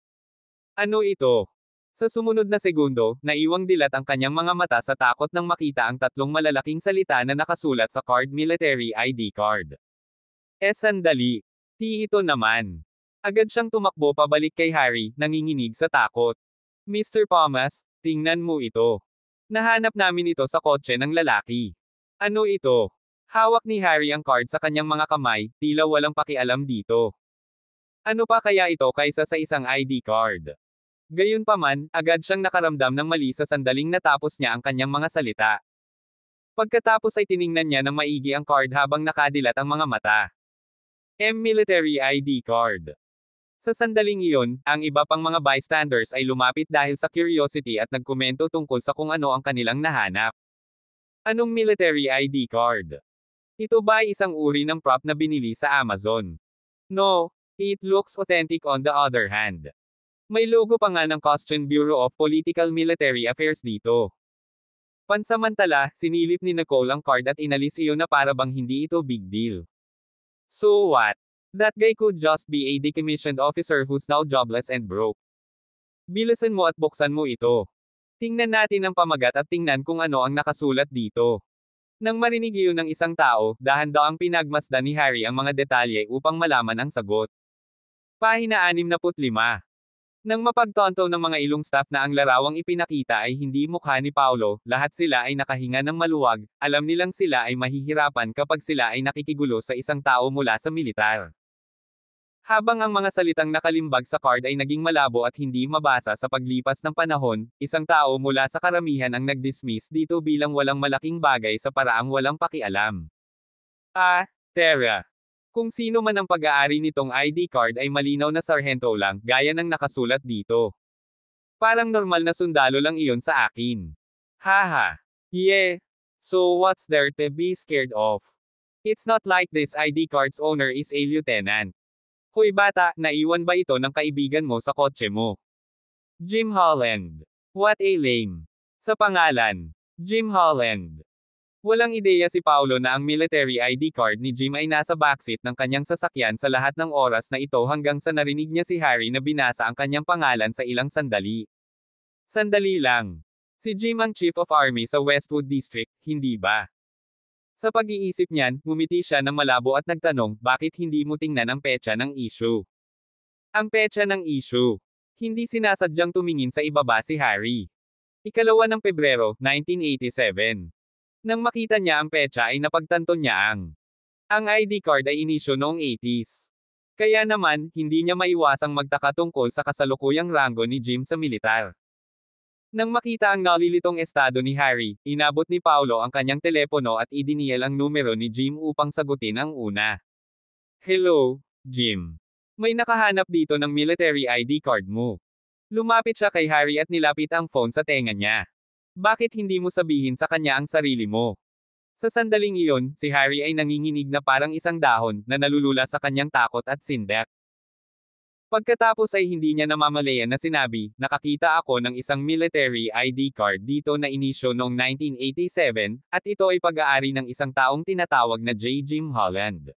Ano ito? Sa sumunod na segundo, naiwang dilat ang kanyang mga mata sa takot nang makita ang tatlong malalaking salita na nakasulat sa card: military ID card. Sandali. Di ito naman. Agad siyang tumakbo pabalik kay Harry, nanginginig sa takot. Mr. Thomas, tingnan mo ito. Nahanap namin ito sa kotse ng lalaki. Ano ito? Hawak ni Harry ang card sa kanyang mga kamay, tila walang pakialam dito. Ano pa kaya ito kaysa sa isang ID card? Gayunpaman, agad siyang nakaramdam ng mali sa sandaling natapos niya ang kanyang mga salita. Pagkatapos ay tiningnan niya ng maigi ang card habang nakadilat ang mga mata. Military ID card. Sa sandaling iyon, ang iba pang mga bystanders ay lumapit dahil sa curiosity at nagkomento tungkol sa kung ano ang kanilang nahanap. Anong military ID card? Ito ba ay isang uri ng prop na binili sa Amazon? No, it looks authentic on the other hand. May logo pa nga ng Custom Bureau of Political Military Affairs dito. Pansamantala, sinilip ni Nicole ang card at inalis iyon na para bang hindi ito big deal. So what? That guy could just be a decommissioned officer who's now jobless and broke. Bilisan mo at buksan mo ito. Tingnan natin ang pamagat at tingnan kung ano ang nakasulat dito. Nang marinig iyon ng isang tao, dahan-daang pinagmasdan ni Harry ang mga detalye upang malaman ang sagot. Pahina 65. Nang mapagtonto ng mga ilong staff na ang larawang ipinakita ay hindi mukha ni Paulo, lahat sila ay nakahinga ng maluwag, alam nilang sila ay mahihirapan kapag sila ay nakikigulo sa isang tao mula sa militar. Habang ang mga salitang nakalimbag sa card ay naging malabo at hindi mabasa sa paglipas ng panahon, isang tao mula sa karamihan ang nag-dismiss dito bilang walang malaking bagay sa paraang walang pakialam. Tera. Kung sino man ang pag-aari nitong ID card ay malinaw na sarhento lang, gaya ng nakasulat dito. Parang normal na sundalo lang iyon sa akin. Haha. Yeah. So what's there to be scared of? It's not like this ID card's owner is a lieutenant. Hoy bata, naiwan ba ito ng kaibigan mo sa kotse mo? Jim Holland. What a lame. Sa pangalan. Jim Holland. Walang ideya si Paolo na ang military ID card ni Jim ay nasa backseat ng kanyang sasakyan sa lahat ng oras na ito hanggang sa narinig niya si Harry na binasa ang kanyang pangalan sa ilang sandali. Sandali lang. Si Jim ang Chief of Army sa Westwood District, hindi ba? Sa pag-iisip niyan, ngumiti siya ng malabo at nagtanong, bakit hindi mo tingnan ang petsa ng issue? Ang petsa ng issue. Hindi sinasadyang tumingin sa ibaba si Harry. 2 Pebrero, 1987. Nang makita niya ang petsa ay napagtanto niya ang ID card ay inisyu noong 80s. Kaya naman, hindi niya maiwasang magtaka tungkol sa kasalukuyang ranggo ni Jim sa militar. Nang makita ang nalilitong estado ni Harry, inabot ni Paolo ang kanyang telepono at idinial ang numero ni Jim upang sagutin ang una. Hello, Jim. May nakahanap dito ng military ID card mo. Lumapit siya kay Harry at nilapit ang phone sa tenga niya. Bakit hindi mo sabihin sa kanya ang sarili mo? Sa sandaling iyon, si Harry ay nanginginig na parang isang dahon na nalulula sa kanyang takot at sindak. Pagkatapos ay hindi niya namamalayan na sinabi, nakakita ako ng isang military ID card dito na inisyo noong 1987, at ito ay pag-aari ng isang taong tinatawag na J. Jim Holland.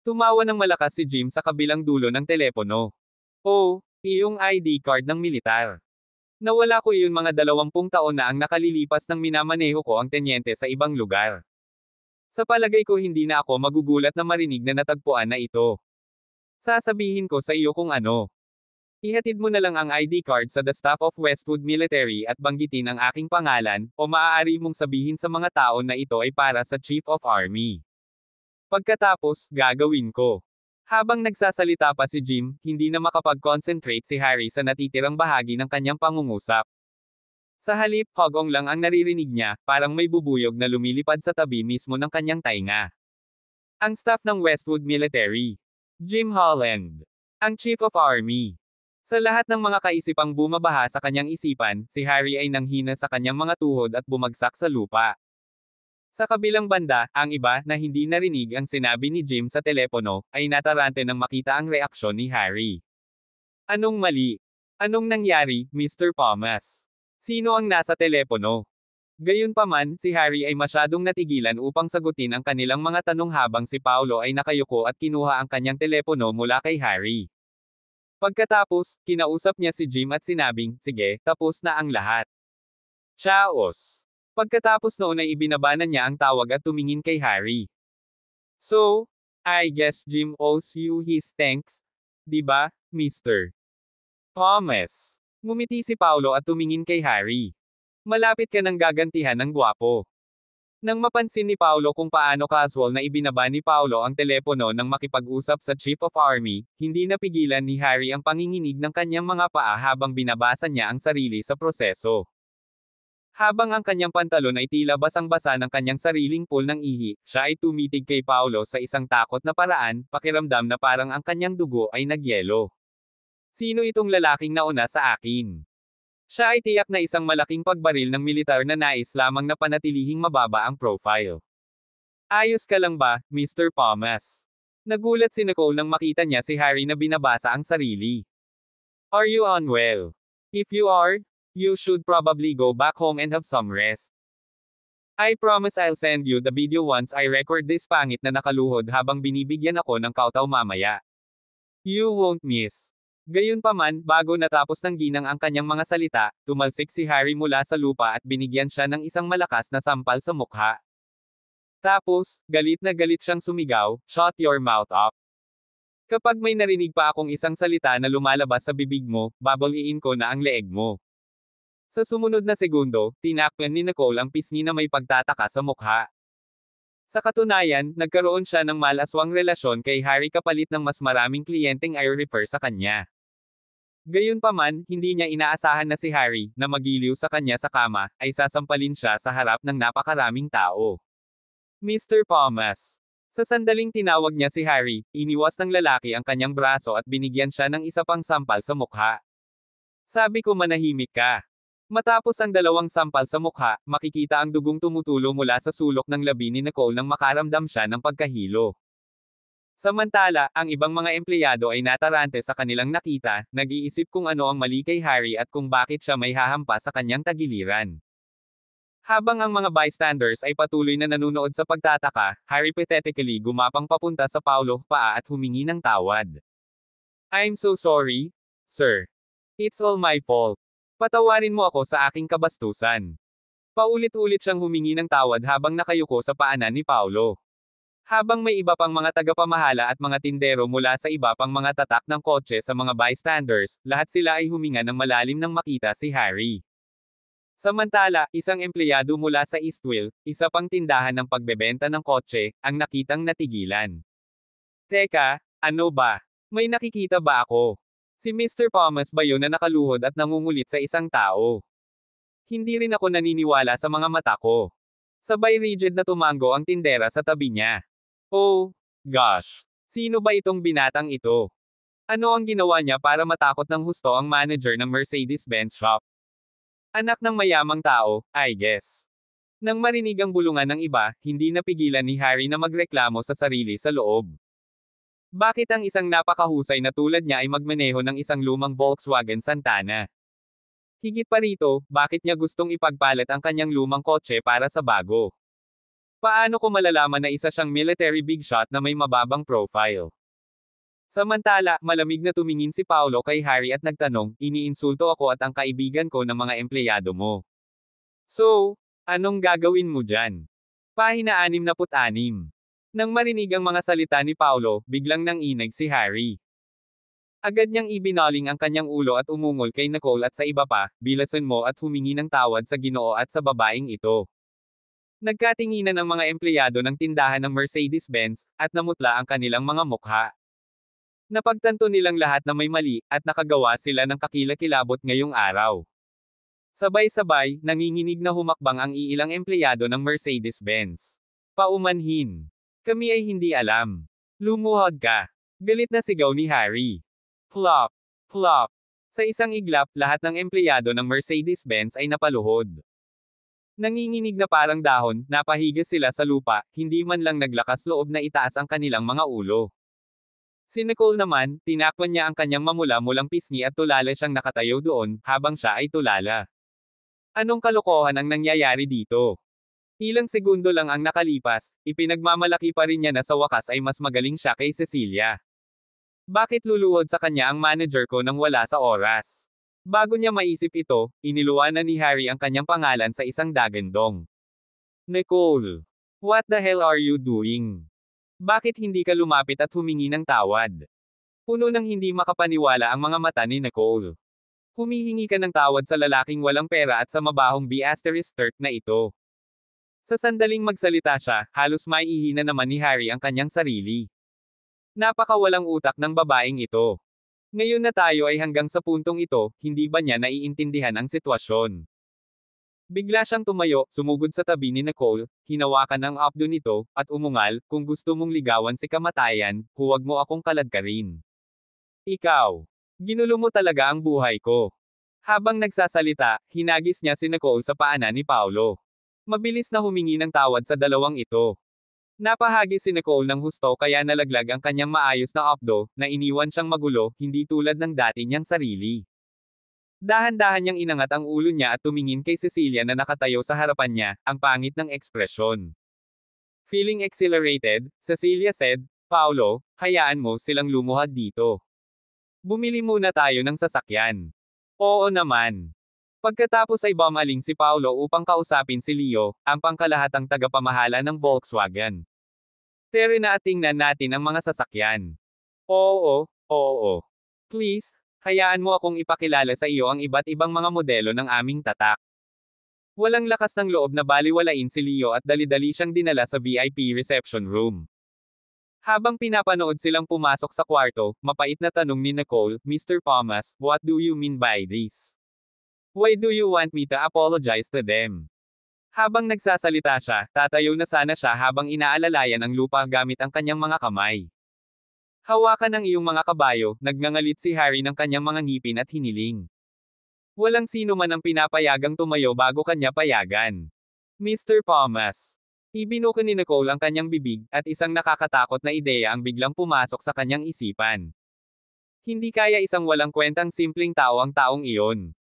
Tumawa ng malakas si Jim sa kabilang dulo ng telepono. Oh, iyong ID card ng militar. Nawala ko iyon mga 20 taon na ang nakalilipas nang minamaneho ko ang tenyente sa ibang lugar. Sa palagay ko hindi na ako magugulat na marinig na natagpuan na ito. Sasabihin ko sa iyo kung ano. Ihatid mo na lang ang ID card sa the staff of Westwood Military at banggitin ang aking pangalan, o maaari mong sabihin sa mga tao na ito ay para sa Chief of Army. Pagkatapos, gagawin ko. Habang nagsasalita pa si Jim, hindi na makapag-concentrate si Harry sa natitirang bahagi ng kanyang pangungusap. Sa halip, hogong lang ang naririnig niya, parang may bubuyog na lumilipad sa tabi mismo ng kanyang tainga. Ang staff ng Westwood Military. Jim Holland. Ang Chief of Army. Sa lahat ng mga kaisipang bumabaha sa kanyang isipan, si Harry ay nanghina sa kanyang mga tuhod at bumagsak sa lupa. Sa kabilang banda, ang iba na hindi narinig ang sinabi ni Jim sa telepono, ay natarante nang makita ang reaksyon ni Harry. Anong mali? Anong nangyari, Mr. Thomas? Sino ang nasa telepono? Gayunpaman, si Harry ay masyadong natigilan upang sagutin ang kanilang mga tanong habang si Paolo ay nakayuko at kinuha ang kanyang telepono mula kay Harry. Pagkatapos, kinausap niya si Jim at sinabing, sige, tapos na ang lahat. Chaos. Pagkatapos noon ay ibinaba na niya ang tawag at tumingin kay Harry. So, I guess Jim owes you his thanks, di ba, Mr. Thomas? Ngumiti si Paolo at tumingin kay Harry. Malapit ka nang gagantihan ng gwapo. Nang mapansin ni Paolo kung paano casual na ibinaba ni Paolo ang telepono nang makipag-usap sa Chief of Army, hindi napigilan ni Harry ang panginginig ng kanyang mga paa habang binabasa niya ang sarili sa proseso. Habang ang kanyang pantalon ay tila basang-basa ng kanyang sariling pool ng ihi, siya ay tumitig kay Paolo sa isang takot na paraan, pakiramdam na parang ang kanyang dugo ay nagyelo. Sino itong lalaking nauna sa akin? Siya ay tiyak na isang malaking pagbaril ng militar na nais lamang na panatilihing mababa ang profile. Ayos ka lang ba, Mr. Thomas? Nagulat si Nicole nang makita niya si Harry na binabasa ang sarili. Are you unwell? If you are, you should probably go back home and have some rest. I promise I'll send you the video once I record this pangit na nakaluhod habang binibigyan ako ng kautaw mamaya. You won't miss. Gayunpaman, bago natapos ng ginang ang kanyang mga salita, tumalsik si Harry mula sa lupa at binigyan siya ng isang malakas na sampal sa mukha. Tapos, galit na galit siyang sumigaw, shut your mouth up. Kapag may narinig pa akong isang salita na lumalabas sa bibig mo, babaliin ko na ang leeg mo. Sa sumunod na segundo, tinakpan ni Nicole ang pisngi na may pagtataka sa mukha. Sa katunayan, nagkaroon siya ng malaswang relasyon kay Harry kapalit ng mas maraming kliyenteng i-refer sa kanya. Gayunpaman, hindi niya inaasahan na si Harry, na magiliw sa kanya sa kama, ay sasampalin siya sa harap ng napakaraming tao. Mr. Thomas. Sa sandaling tinawag niya si Harry, iniwas ng lalaki ang kanyang braso at binigyan siya ng isa pang sampal sa mukha. Sabi ko manahimik ka. Matapos ang dalawang sampal sa mukha, makikita ang dugong tumutulo mula sa sulok ng labi ni Nicole nang makaramdam siya ng pagkahilo. Samantala, ang ibang mga empleyado ay natarante sa kanilang nakita, nag-iisip kung ano ang mali kay Harry at kung bakit siya may hahampas sa kanyang tagiliran. Habang ang mga bystanders ay patuloy na nanunood sa pagtataka, Harry pathetically gumapang papunta sa Paulo paa at humingi ng tawad. I'm so sorry, sir. It's all my fault. Patawarin mo ako sa aking kabastusan. Paulit-ulit siyang humingi ng tawad habang nakayuko sa paanan ni Paulo. Habang may iba pang mga tagapamahala at mga tindero mula sa iba pang mga tatak ng kotse sa mga bystanders, lahat sila ay huminga ng malalim nang makita si Harry. Samantala, isang empleyado mula sa Eastwell, isa pang tindahan ng pagbebenta ng kotse, ang nakitang natigilan. Teka, ano ba? May nakikita ba ako? Si Mr. Thomas ba yun na nakaluhod at nangungulit sa isang tao? Hindi rin ako naniniwala sa mga mata ko. Sabay rigid na tumango ang tindera sa tabi niya. Oh, gosh. Sino ba itong binatang ito? Ano ang ginawa niya para matakot ng husto ang manager ng Mercedes-Benz shop? Anak ng mayamang tao, I guess. Nang marinig ang bulungan ng iba, hindi napigilan ni Harry na magreklamo sa sarili sa loob. Bakit ang isang napakahusay na tulad niya ay magmaneho ng isang lumang Volkswagen Santana? Higit pa rito, bakit niya gustong ipagpalit ang kanyang lumang kotse para sa bago? Paano ko malalaman na isa siyang military big shot na may mababang profile? Samantala, malamig na tumingin si Paulo kay Harry at nagtanong, iniinsulto ako at ang kaibigan ko ng mga empleyado mo. So, anong gagawin mo dyan? Pahina 66. Nang marinig ang mga salita ni Paulo, biglang nanginig si Harry. Agad niyang ibinaling ang kanyang ulo at umungol kay Nicole at sa iba pa, bilasan mo at humingi ng tawad sa Ginoo at sa babaeng ito. Nagkatinginan ang mga empleyado ng tindahan ng Mercedes-Benz, at namutla ang kanilang mga mukha. Napagtanto nilang lahat na may mali, at nakagawa sila ng kakilakilabot ngayong araw. Sabay-sabay, nanginginig na humakbang ang iilang empleyado ng Mercedes-Benz. Paumanhin. Kami ay hindi alam. Lumuhod ka. Galit na sigaw ni Harry. Plop. Plop. Sa isang iglap, lahat ng empleyado ng Mercedes-Benz ay napaluhod. Nanginginig na parang dahon, napahiga sila sa lupa, hindi man lang naglakas loob na itaas ang kanilang mga ulo. Si Nicole naman, tinakpan niya ang kanyang mamula-mulang pisngi at tulala siyang nakatayo doon, habang siya ay tulala. Anong kalokohan ang nangyayari dito? Ilang segundo lang ang nakalipas, ipinagmamalaki pa rin niya na sa wakas ay mas magaling siya kay Cecilia. Bakit luluhod sa kanya ang manager ko nang wala sa oras? Bago niya maisip ito, iniluwanan ni Harry ang kanyang pangalan sa isang dagandong. Nicole. What the hell are you doing? Bakit hindi ka lumapit at humingi ng tawad? Puno ng hindi makapaniwala ang mga mata ni Nicole. Humihingi ka ng tawad sa lalaking walang pera at sa mabahong B***ert na ito. Sa sandaling magsalita siya, halos maiihina naman ni Harry ang kanyang sarili. Napakawalang utak ng babaeng ito. Ngayon na tayo ay hanggang sa puntong ito, hindi ba niya naiintindihan ang sitwasyon? Bigla siyang tumayo, sumugod sa tabi ni Nicole, hinawakan ang abdo nito, at umungal, kung gusto mong ligawan si kamatayan, huwag mo akong kaladkarin. Ikaw. Ginulo mo talaga ang buhay ko. Habang nagsasalita, hinagis niya si Nicole sa paanan ni Paulo. Mabilis na humingi ng tawad sa dalawang ito. Napahagi si Nicole ng husto kaya nalaglag ang kanyang maayos na abdo, na iniwan siyang magulo, hindi tulad ng dati niyang sarili. Dahan-dahan niyang inangat ang ulo niya at tumingin kay Cecilia na nakatayo sa harapan niya, ang pangit ng ekspresyon. Feeling exhilarated, Cecilia said, Paulo, hayaan mo silang lumuhad dito. Bumili muna tayo ng sasakyan. Oo naman. Pagkatapos ay bumaling si Paulo upang kausapin si Leo, ang pangkalahatang tagapamahala ng Volkswagen. Tara na at tingnan natin ang mga sasakyan. Oo. Please, hayaan mo akong ipakilala sa iyo ang iba't ibang mga modelo ng aming tatak. Walang lakas ng loob na baliwalain si Leo at dali-dali siyang dinala sa VIP reception room. Habang pinapanood silang pumasok sa kwarto, mapait na tanong ni Nicole, Mr. Thomas, what do you mean by this? Why do you want me to apologize to them? Habang nagsasalita siya, tatayo na sana siya habang inaalalayan ang lupa gamit ang kanyang mga kamay. Hawakan ang iyong mga kabayo, nagngangalit si Harry ng kanyang mga ngipin at hiniling. Walang sino man ang pinapayagang tumayo bago kanya payagan. Mr. Thomas. Ibinuka ni Nicole ang kanyang bibig, at isang nakakatakot na ideya ang biglang pumasok sa kanyang isipan. Hindi kaya isang walang kwentang simpleng tao ang taong iyon.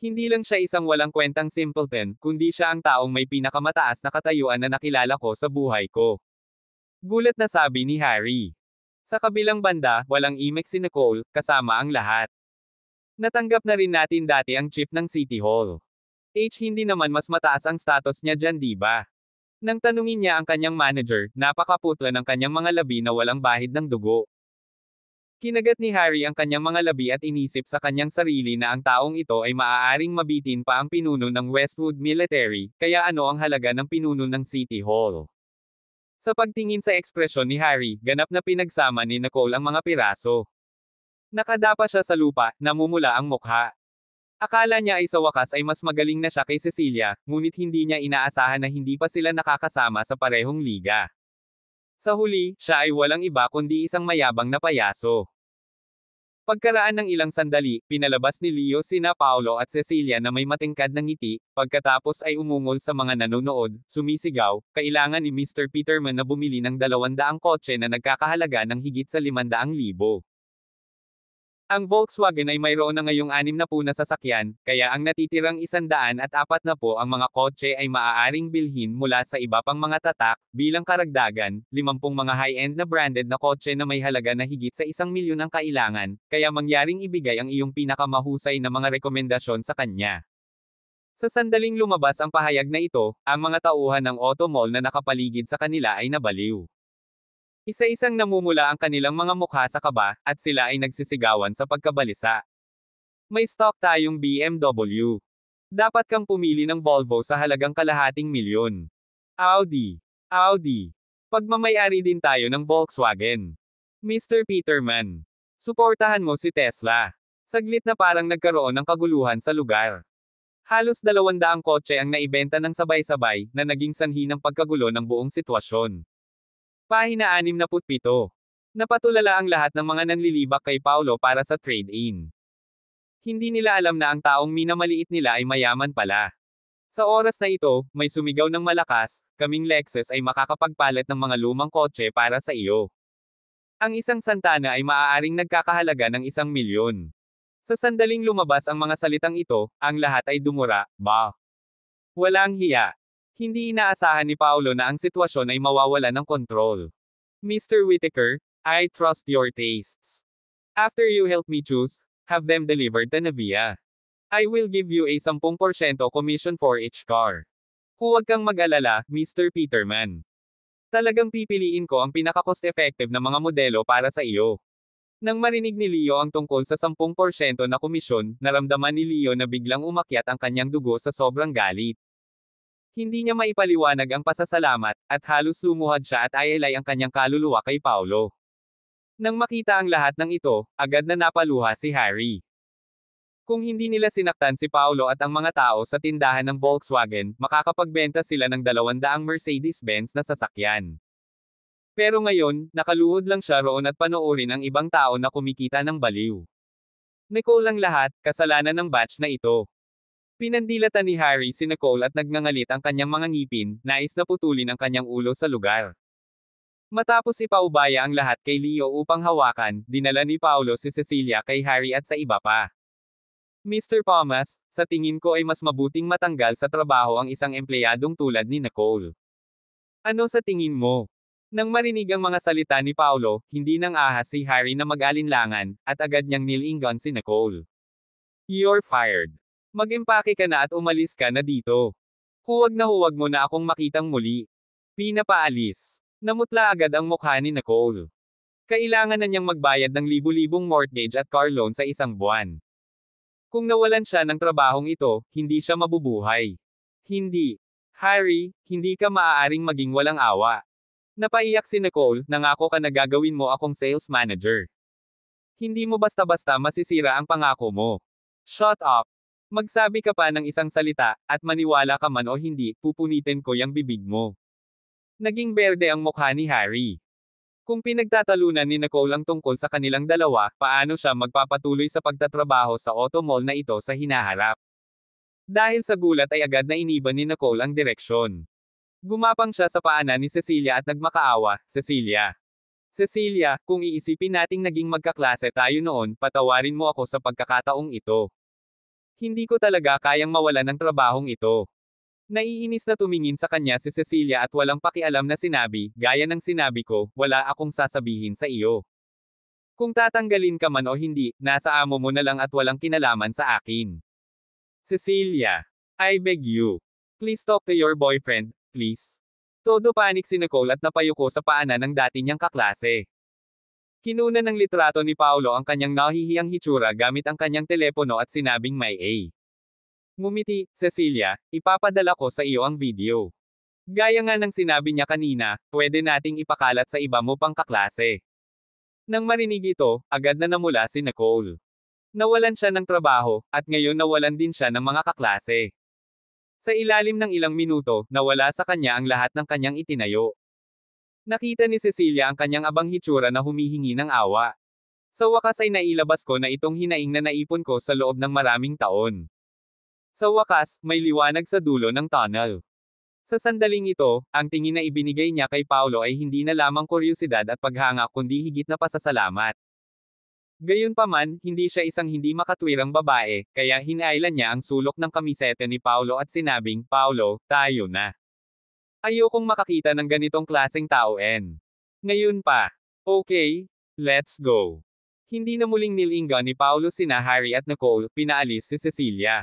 Hindi lang siya isang walang kwentang simpleton, kundi siya ang taong may pinakamataas na katayuan na nakilala ko sa buhay ko. Gulat na sabi ni Harry. Sa kabilang banda, walang imik si Nicole, kasama ang lahat. Natanggap na rin natin dati ang chief ng City Hall. Hindi naman mas mataas ang status niya dyan, di ba? Nang tanungin niya ang kanyang manager, napakaputla ng kanyang mga labi na walang bahid ng dugo. Kinagat ni Harry ang kanyang mga labi at inisip sa kanyang sarili na ang taong ito ay maaaring mabitin pa ang pinuno ng Westwood Military, kaya ano ang halaga ng pinuno ng City Hall? Sa pagtingin sa ekspresyon ni Harry, ganap na pinagsama ni Nicole ang mga piraso. Nakadapa siya sa lupa, namumula ang mukha. Akala niya ay sa wakas ay mas magaling na siya kay Cecilia, ngunit hindi niya inaasahan na hindi pa sila nakakasama sa parehong liga. Sa huli, siya ay walang iba kundi isang mayabang na payaso. Pagkaraan ng ilang sandali, pinalabas ni Leo sina Paolo at Cecilia na may matingkad na ngiti, pagkatapos ay umungol sa mga nanonood, sumisigaw, kailangan ni Mr. Peterman na bumili ng 200 kotse na nagkakahalaga ng higit sa 500,000. Ang Volkswagen ay mayroon na ngayong 60 na sasakyan, kaya ang natitirang 140 ang mga kotse ay maaaring bilhin mula sa iba pang mga tatak, bilang karagdagan, 50 mga high-end na branded na kotse na may halaga na higit sa 1 milyon ang kailangan, kaya mangyaring ibigay ang iyong pinakamahusay na mga rekomendasyon sa kanya. Sa sandaling lumabas ang pahayag na ito, ang mga tauhan ng auto mall na nakapaligid sa kanila ay nabaliw. Isa-isang namumula ang kanilang mga mukha sa kaba, at sila ay nagsisigawan sa pagkabalisa. May stock tayong BMW. Dapat kang pumili ng Volvo sa halagang 250,000. Audi. Pagmamayari din tayo ng Volkswagen. Mr. Peterman. Suportahan mo si Tesla. Saglit na parang nagkaroon ng kaguluhan sa lugar. Halos 200 kotse ang naibenta ng sabay-sabay, na naging sanhi ng pagkagulo ng buong sitwasyon. Pahina 67. Napatulala ang lahat ng mga nanlilibak kay Paolo para sa trade-in. Hindi nila alam na ang taong minamaliit nila ay mayaman pala. Sa oras na ito, may sumigaw ng malakas, kaming Lexus ay makakapagpalit ng mga lumang kotse para sa iyo. Ang isang Santana ay maaaring nagkakahalaga ng 1 milyon. Sa sandaling lumabas ang mga salitang ito, ang lahat ay dumura, ba? Walang hiya. Hindi inaasahan ni Paolo na ang sitwasyon ay mawawala ng kontrol. Mr. Whittaker, I trust your tastes. After you help me choose, have them delivered to Navia. I will give you a 10% commission for each car. Huwag kang mag-alala, Mr. Peterman. Talagang pipiliin ko ang pinaka-cost-effective na mga modelo para sa iyo. Nang marinig ni Leo ang tungkol sa 10% na komisyon, naramdaman ni Leo na biglang umakyat ang kanyang dugo sa sobrang galit. Hindi niya maipaliwanag ang pasasalamat, at halos lumuhad siya at ayalay ang kanyang kaluluwa kay Paolo. Nang makita ang lahat ng ito, agad na napaluha si Harry. Kung hindi nila sinaktan si Paolo at ang mga tao sa tindahan ng Volkswagen, makakapagbenta sila ng 200 Mercedes-Benz na sasakyan. Pero ngayon, nakaluhod lang siya roon at panoorin ang ibang tao na kumikita ng baliw. Nicole ang lahat, kasalanan ng batch na ito. Pinandilatan ni Harry si Nicole at nagngangalit ang kanyang mga ngipin, nais na putulin ang kanyang ulo sa lugar. Matapos ipaubaya ang lahat kay Leo upang hawakan, dinala ni Paolo si Cecilia kay Harry at sa iba pa. Mr. Thomas, sa tingin ko ay mas mabuting matanggal sa trabaho ang isang empleyadong tulad ni Nicole. Ano sa tingin mo? Nang marinig ang mga salita ni Paolo, hindi nang ahas si Harry na mag-alinlangan, at agad niyang nilingon si Nicole. You're fired. Mag-impake ka na at umalis ka na dito. Huwag mo na akong makitang muli. Pinapaalis. Namutla agad ang mukha ni Nicole. Kailangan na niyang magbayad ng libu-libong mortgage at car loan sa isang buwan. Kung nawalan siya ng trabahong ito, hindi siya mabubuhay. Hindi. Harry, hindi ka maaaring maging walang awa. Napaiyak si Nicole, nangako ka na gagawin mo akong sales manager. Hindi mo basta-basta masisira ang pangako mo. Shut up. Magsabi ka pa ng isang salita, at maniwala ka man o hindi, pupunitin ko yung bibig mo. Naging berde ang mukha ni Harry. Kung pinagtatalunan ni Nicole ang tungkol sa kanilang dalawa, paano siya magpapatuloy sa pagtatrabaho sa auto mall na ito sa hinaharap? Dahil sa gulat ay agad na iniban ni Nicole ang direksyon. Gumapang siya sa paanan ni Cecilia at nagmakaawa, Cecilia, kung iisipin nating naging magkaklase tayo noon, patawarin mo ako sa pagkakataong ito. Hindi ko talaga kayang mawalan ng trabahong ito. Naiinis na tumingin sa kanya si Cecilia at walang pakialam na sinabi, gaya ng sinabi ko, wala akong sasabihin sa iyo. Kung tatanggalin ka man o hindi, nasa amo mo na lang at walang kinalaman sa akin. Cecilia. I beg you. Please talk to your boyfriend, please. Todo panik si Nicole at napayuko sa paanan ng dati niyang kaklase. Kinuna ng litrato ni Paolo ang kanyang nahihiyang hitsura gamit ang kanyang telepono at sinabing may A. Ngumiti, Cecilia, ipapadala ko sa iyo ang video. Gaya nga ng sinabi niya kanina, pwede nating ipakalat sa iba mo pang kaklase. Nang marinig ito, agad na namula si Nicole. Nawalan siya ng trabaho, at ngayon nawalan din siya ng mga kaklase. Sa ilalim ng ilang minuto, nawala sa kanya ang lahat ng kanyang itinayo. Nakita ni Cecilia ang kanyang abang hitsura na humihingi ng awa. Sa wakas ay nailabas ko na itong hinaing na naipon ko sa loob ng maraming taon. Sa wakas, may liwanag sa dulo ng tunnel. Sa sandaling ito, ang tingin na ibinigay niya kay Paolo ay hindi na lamang kuryosidad at paghanga kundi higit na pasasalamat. Gayunpaman, hindi siya isang hindi makatwirang babae, kaya hinailan niya ang sulok ng kamisete ni Paolo at sinabing, Paolo, tayo na. Ayokong makakita ng ganitong klaseng tao ngayon pa. Okay, let's go. Hindi na muling nilinggan ni Paolo sina Harry at Nicole, pinaalis si Cecilia.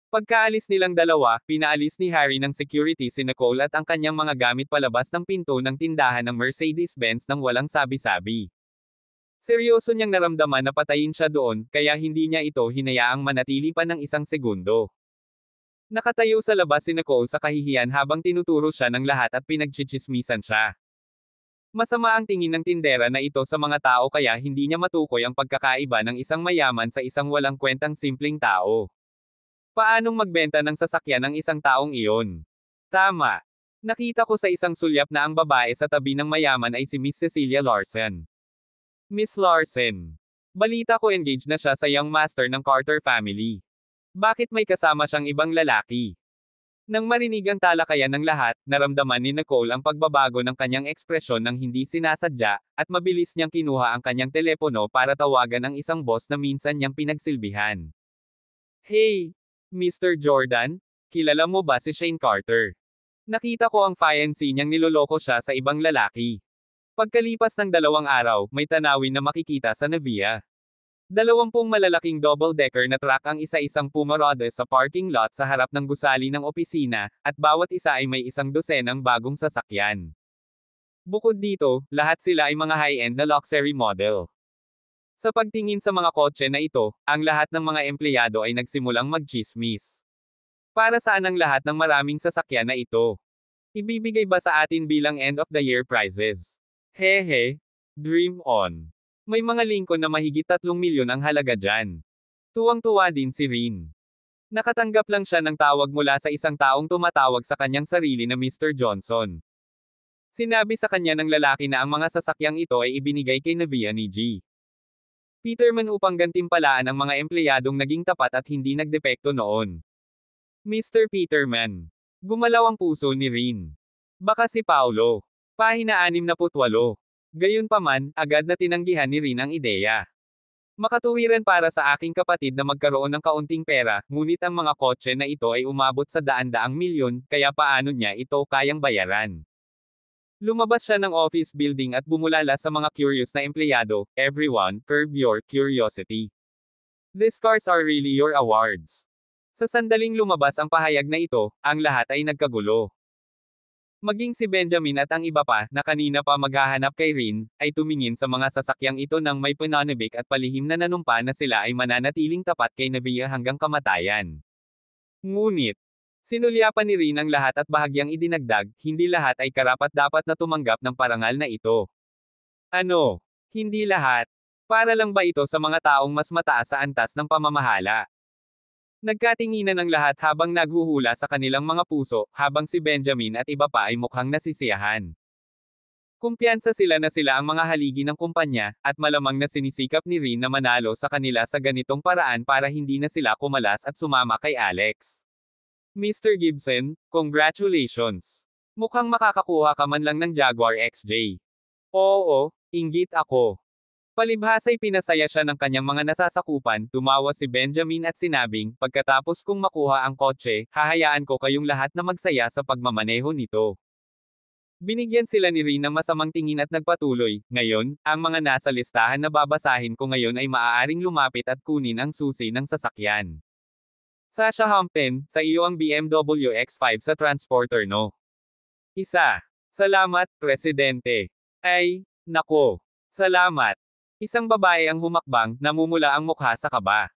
Pagkaalis nilang dalawa, pinaalis ni Harry ng security si Nicole at ang kanyang mga gamit palabas ng pinto ng tindahan ng Mercedes-Benz nang walang sabi-sabi. Seryoso niyang naramdaman na patayin siya doon, kaya hindi niya ito hinayaang manatili pa ng isang segundo. Nakatayo sa labas si Nicole sa kahihiyan habang tinuturo siya ng lahat at pinagchichismisan siya. Masama ang tingin ng tindera na ito sa mga tao kaya hindi niya matukoy ang pagkakaiba ng isang mayaman sa isang walang kwentang simpleng tao. Paanong magbenta ng sasakyan ng isang taong iyon? Tama. Nakita ko sa isang sulyap na ang babae sa tabi ng mayaman ay si Miss Cecilia Larsen. Miss Larsen. Balita ko engaged na siya sa young master ng Carter family. Bakit may kasama siyang ibang lalaki? Nang marinig ang talakayan ng lahat, naramdaman ni Nicole ang pagbabago ng kanyang ekspresyon nang hindi sinasadya, at mabilis niyang kinuha ang kanyang telepono para tawagan ang isang boss na minsan niyang pinagsilbihan. Hey, Mr. Jordan, kilala mo ba si Shane Carter? Nakita ko ang fiancé niyang niloloko siya sa ibang lalaki. Pagkalipas ng 2 araw, may tanawin na makikita sa Navia. 20 malalaking double-decker na truck ang isa-isang pumarada sa parking lot sa harap ng gusali ng opisina, at bawat isa ay may 100 bagong sasakyan. Bukod dito, lahat sila ay mga high-end na luxury model. Sa pagtingin sa mga kotse na ito, ang lahat ng mga empleyado ay nagsimulang magchismis. Para saan ang lahat ng maraming sasakyan na ito? Ibibigay ba sa atin bilang end-of-the-year prizes? Hehe, dream on. May mga Lincoln na mahigit 3 milyon ang halaga dyan. Tuwang-tuwa din si Rin. Nakatanggap lang siya ng tawag mula sa isang taong tumatawag sa kanyang sarili na Mr. Johnson. Sinabi sa kanya ng lalaki na ang mga sasakyang ito ay ibinigay kay Navia ni G. Peterman upang gantimpalaan ang mga empleyadong naging tapat at hindi nagdepekto noon. Mr. Peterman. Gumalaw ang puso ni Rin. Baka si Paolo. Pahina 68. Gayunpaman, agad na tinanggihan ni Rin ang ideya. Makatuwiran para sa aking kapatid na magkaroon ng kaunting pera, ngunit ang mga kotse na ito ay umabot sa daan-daang milyon, kaya paano niya ito kayang bayaran? Lumabas siya ng office building at bumulala sa mga curious na empleyado. Everyone, curb your curiosity. These cars are really your awards. Sa sandaling lumabas ang pahayag na ito, ang lahat ay nagkagulo. Maging si Benjamin at ang iba pa, na kanina pa maghahanap kay Rin, ay tumingin sa mga sasakyang ito nang may pananabik at palihim na nanumpa na sila ay mananatiling tapat kay Navia hanggang kamatayan. Ngunit, sinulyapan ni Rin ang lahat at bahagyang idinagdag, hindi lahat ay karapat-dapat na tumanggap ng parangal na ito. Ano? Hindi lahat. Para lang ba ito sa mga taong mas mataas sa antas ng pamamahala? Nagkatinginan ng lahat habang naghuhula sa kanilang mga puso, habang si Benjamin at iba pa ay mukhang nasisiyahan. Kumpiyansa sila na sila ang mga haligi ng kumpanya, at malamang na sinisikap ni Rin na manalo sa kanila sa ganitong paraan para hindi na sila kumalas at sumama kay Alex. Mr. Gibson, congratulations! Mukhang makakakuha ka man lang ng Jaguar XJ. Oo, inggit ako. Palibhasa'y pinasaya siya ng kanyang mga nasasakupan, tumawa si Benjamin at sinabing, pagkatapos kong makuha ang kotse, hahayaan ko kayong lahat na magsaya sa pagmamaneho nito. Binigyan sila ni Rin ng masamang tingin at nagpatuloy, ngayon, ang mga nasa listahan na babasahin ko ngayon ay maaaring lumapit at kunin ang susi ng sasakyan. Sasha Hampton, sa iyo ang BMW X5 sa transporter no? Isa. Salamat, Presidente. Ay, nako. Salamat. Isang babae ang humakbang, namumula ang mukha sa kaba.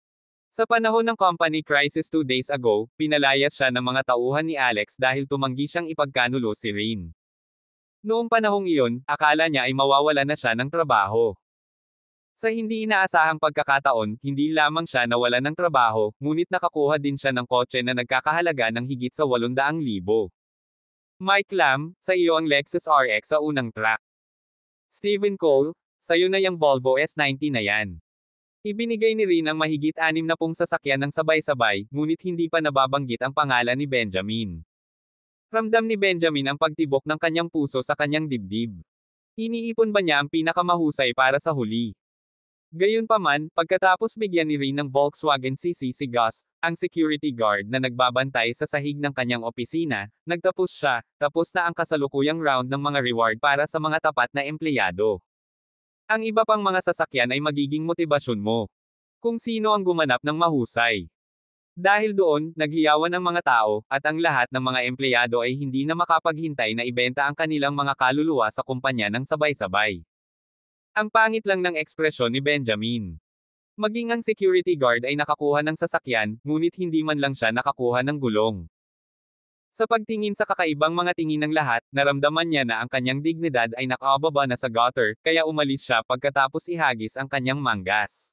Sa panahon ng company crisis 2 days ago, pinalayas siya ng mga tauhan ni Alex dahil tumanggi siyang ipagkanulo si Rin. Noong panahong iyon, akala niya ay mawawala na siya ng trabaho. Sa hindi inaasahang pagkakataon, hindi lamang siya nawalan ng trabaho, ngunit nakakuha din siya ng kotse na nagkakahalaga ng higit sa 800,000. Mike Lam, sa iyo ang Lexus RX sa unang track. Stephen Cole, sa'yo na yung Volvo S90 na yan. Ibinigay ni Rin ang mahigit 60 sasakyan ng sabay-sabay, ngunit hindi pa nababanggit ang pangalan ni Benjamin. Ramdam ni Benjamin ang pagtibok ng kanyang puso sa kanyang dibdib. Iniipon ba niya ang pinakamahusay para sa huli? Gayunpaman, pagkatapos bigyan ni Rin ng Volkswagen CC si Gus, ang security guard na nagbabantay sa sahig ng kanyang opisina, nagtapos siya, tapos na ang kasalukuyang round ng mga reward para sa mga tapat na empleyado. Ang iba pang mga sasakyan ay magiging motibasyon mo. Kung sino ang gumanap ng mahusay. Dahil doon, naghiyawan ang mga tao, at ang lahat ng mga empleyado ay hindi na makapaghintay na ibenta ang kanilang mga kaluluwa sa kumpanya ng sabay-sabay. Ang pangit lang ng ekspresyon ni Benjamin. Maging ang security guard ay nakakuha ng sasakyan, ngunit hindi man lang siya nakakuha ng gulong. Sa pagtingin sa kakaibang mga tingin ng lahat, naramdaman niya na ang kanyang dignidad ay nakababa na sa gutter, kaya umalis siya pagkatapos ihagis ang kanyang manggas.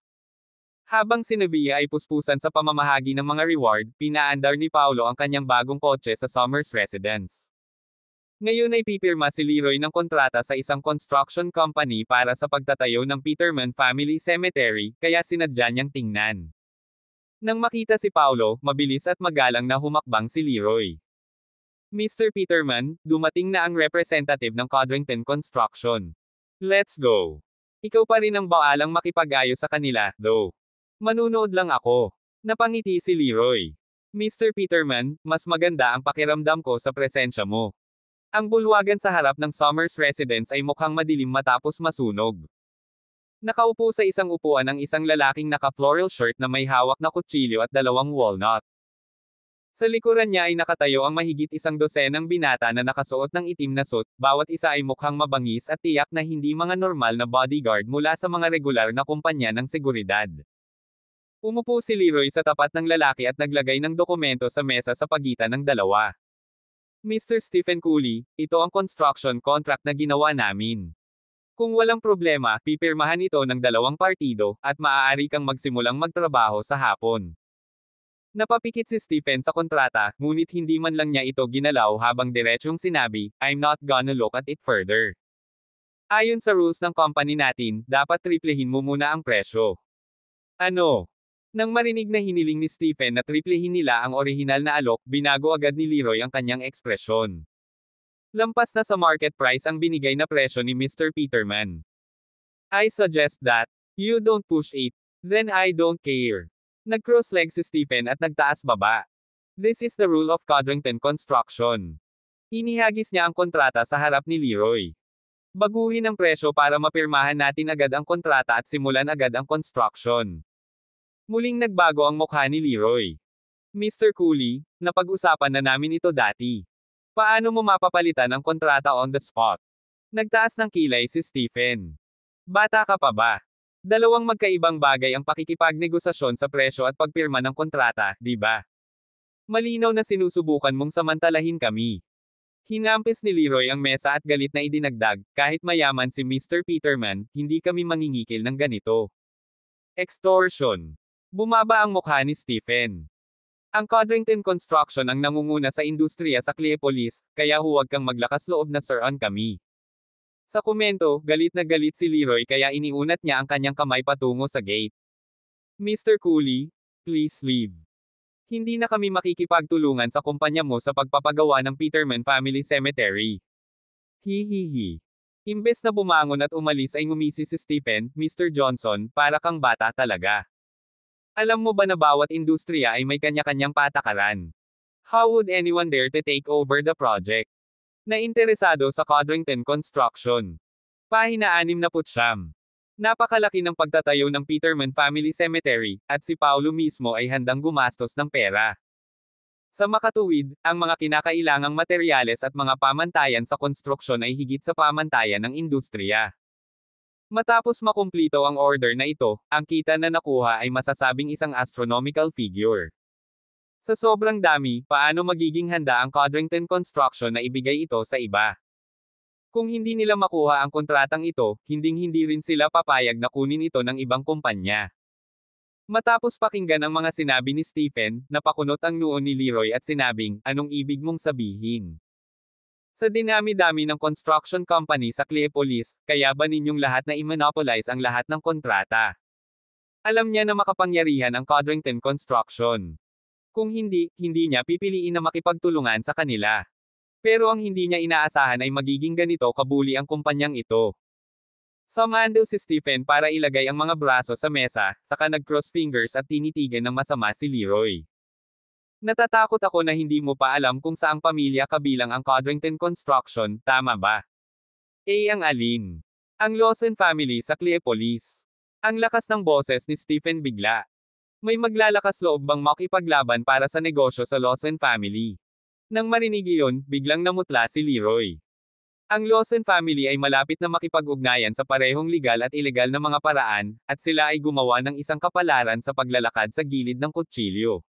Habang si Nevia ay puspusan sa pamamahagi ng mga reward, pinaandar ni Paulo ang kanyang bagong kotse sa Summers Residence. Ngayon ay pipirma si Leroy ng kontrata sa isang construction company para sa pagtatayo ng Peterman Family Cemetery, kaya sinadya niyang tingnan. Nang makita si Paulo, mabilis at magalang na humakbang si Leroy. Mr. Peterman, dumating na ang representative ng Codrington Construction. Let's go. Ikaw pa rin ang baalang makipag-ayos sa kanila, though. Manunood lang ako. Napangiti si Leroy. Mr. Peterman, mas maganda ang pakiramdam ko sa presensya mo. Ang bulwagan sa harap ng Summers Residence ay mukhang madilim matapos masunog. Nakaupo sa isang upuan ang isang lalaking naka-floral shirt na may hawak na kutsilyo at 2 walnut. Sa likuran niya ay nakatayo ang mahigit 12 binata na nakasuot ng itim na suit, bawat isa ay mukhang mabangis at tiyak na hindi mga normal na bodyguard mula sa mga regular na kumpanya ng seguridad. Umupo si Leroy sa tapat ng lalaki at naglagay ng dokumento sa mesa sa pagitan ng dalawa. Mr. Stephen Cooley, ito ang construction contract na ginawa namin. Kung walang problema, pipirmahan ito ng 2 partido, at maaari kang magsimulang magtrabaho sa hapon. Napapikit si Stephen sa kontrata, ngunit hindi man lang niya ito ginalaw habang diretsyong sinabi, I'm not gonna look at it further. Ayon sa rules ng company natin, dapat triplehin mo muna ang presyo. Ano? Nang marinig na hiniling ni Stephen na triplehin nila ang orihinal na alok, binago agad ni Leroy ang kanyang ekspresyon. Lampas na sa market price ang binigay na presyo ni Mr. Peterman. I suggest that you don't push it, then I don't care. Nag-cross-leg si Stephen at nagtaas baba. This is the rule of Codrington Construction. Inihagis niya ang kontrata sa harap ni Leroy. Baguhin ang presyo para mapirmahan natin agad ang kontrata at simulan agad ang construction. Muling nagbago ang mukha ni Leroy. Mr. Cooley, napag-usapan na namin ito dati. Paano mo mapapalitan ang kontrata on the spot? Nagtaas ng kilay si Stephen. Bata ka pa ba? Dalawang magkaibang bagay ang pakikipagnegosasyon sa presyo at pagpirma ng kontrata, di ba? Malinaw na sinusubukan mong samantalahin kami. Hinampis ni Leroy ang mesa at galit na idinagdag, kahit mayaman si Mr. Peterman, hindi kami mangingikil ng ganito. Extortion. Bumaba ang mukha ni Stephen. Ang Codrington Construction ang nangunguna sa industriya sa Cleopolis, kaya huwag kang maglakas loob na sir-on kami. Sa komento, galit na galit si Leroy kaya iniunat niya ang kanyang kamay patungo sa gate. Mr. Cooley, please leave. Hindi na kami makikipagtulungan sa kumpanya mo sa pagpapagawa ng Peterman Family Cemetery. Hihihi. Imbes na bumangon at umalis ay ngumisi si Stephen, Mr. Johnson, para kang bata talaga. Alam mo ba na bawat industriya ay may kanya-kanyang patakaran? How would anyone dare to take over the project? Nainteresado sa Codrington Construction. Pahina 69. Napakalaki ng pagtatayo ng Peterman Family Cemetery, at si Paulo mismo ay handang gumastos ng pera. Sa makatuwid, ang mga kinakailangang materyales at mga pamantayan sa konstruksyon ay higit sa pamantayan ng industriya. Matapos makumplito ang order na ito, ang kita na nakuha ay masasabing isang astronomical figure. Sa sobrang dami, paano magiging handa ang Codrington Construction na ibigay ito sa iba? Kung hindi nila makuha ang kontratang ito, hinding-hindi rin sila papayag na kunin ito ng ibang kumpanya. Matapos pakinggan ang mga sinabi ni Stephen, napakunot ang noo ni Leroy at sinabing, anong ibig mong sabihin? Sa dinami-dami ng construction company sa Cleopolis, kaya ba ninyong lahat na i-monopolize ang lahat ng kontrata? Alam niya na makapangyarihan ang Codrington Construction. Kung hindi, hindi niya pipiliin na makipagtulungan sa kanila. Pero ang hindi niya inaasahan ay magiging ganito kabuli ang kumpanyang ito. Sumandal si Stephen para ilagay ang mga braso sa mesa, saka nag-cross fingers at tinitigan ng masama si Leroy. Natatakot ako na hindi mo pa alam kung saang pamilya kabilang ang Codrington Construction, tama ba? Ang alin? Ang Lawson family sa Cleopolis. Ang lakas ng boses ni Stephen bigla. May maglalakas loob bang makipaglaban para sa negosyo sa Lawson family? Nang marinig iyon, biglang namutla si Leroy. Ang Lawson family ay malapit na makipag-ugnayan sa parehong legal at ilegal na mga paraan, at sila ay gumawa ng isang kapalaran sa paglalakad sa gilid ng kutsilyo.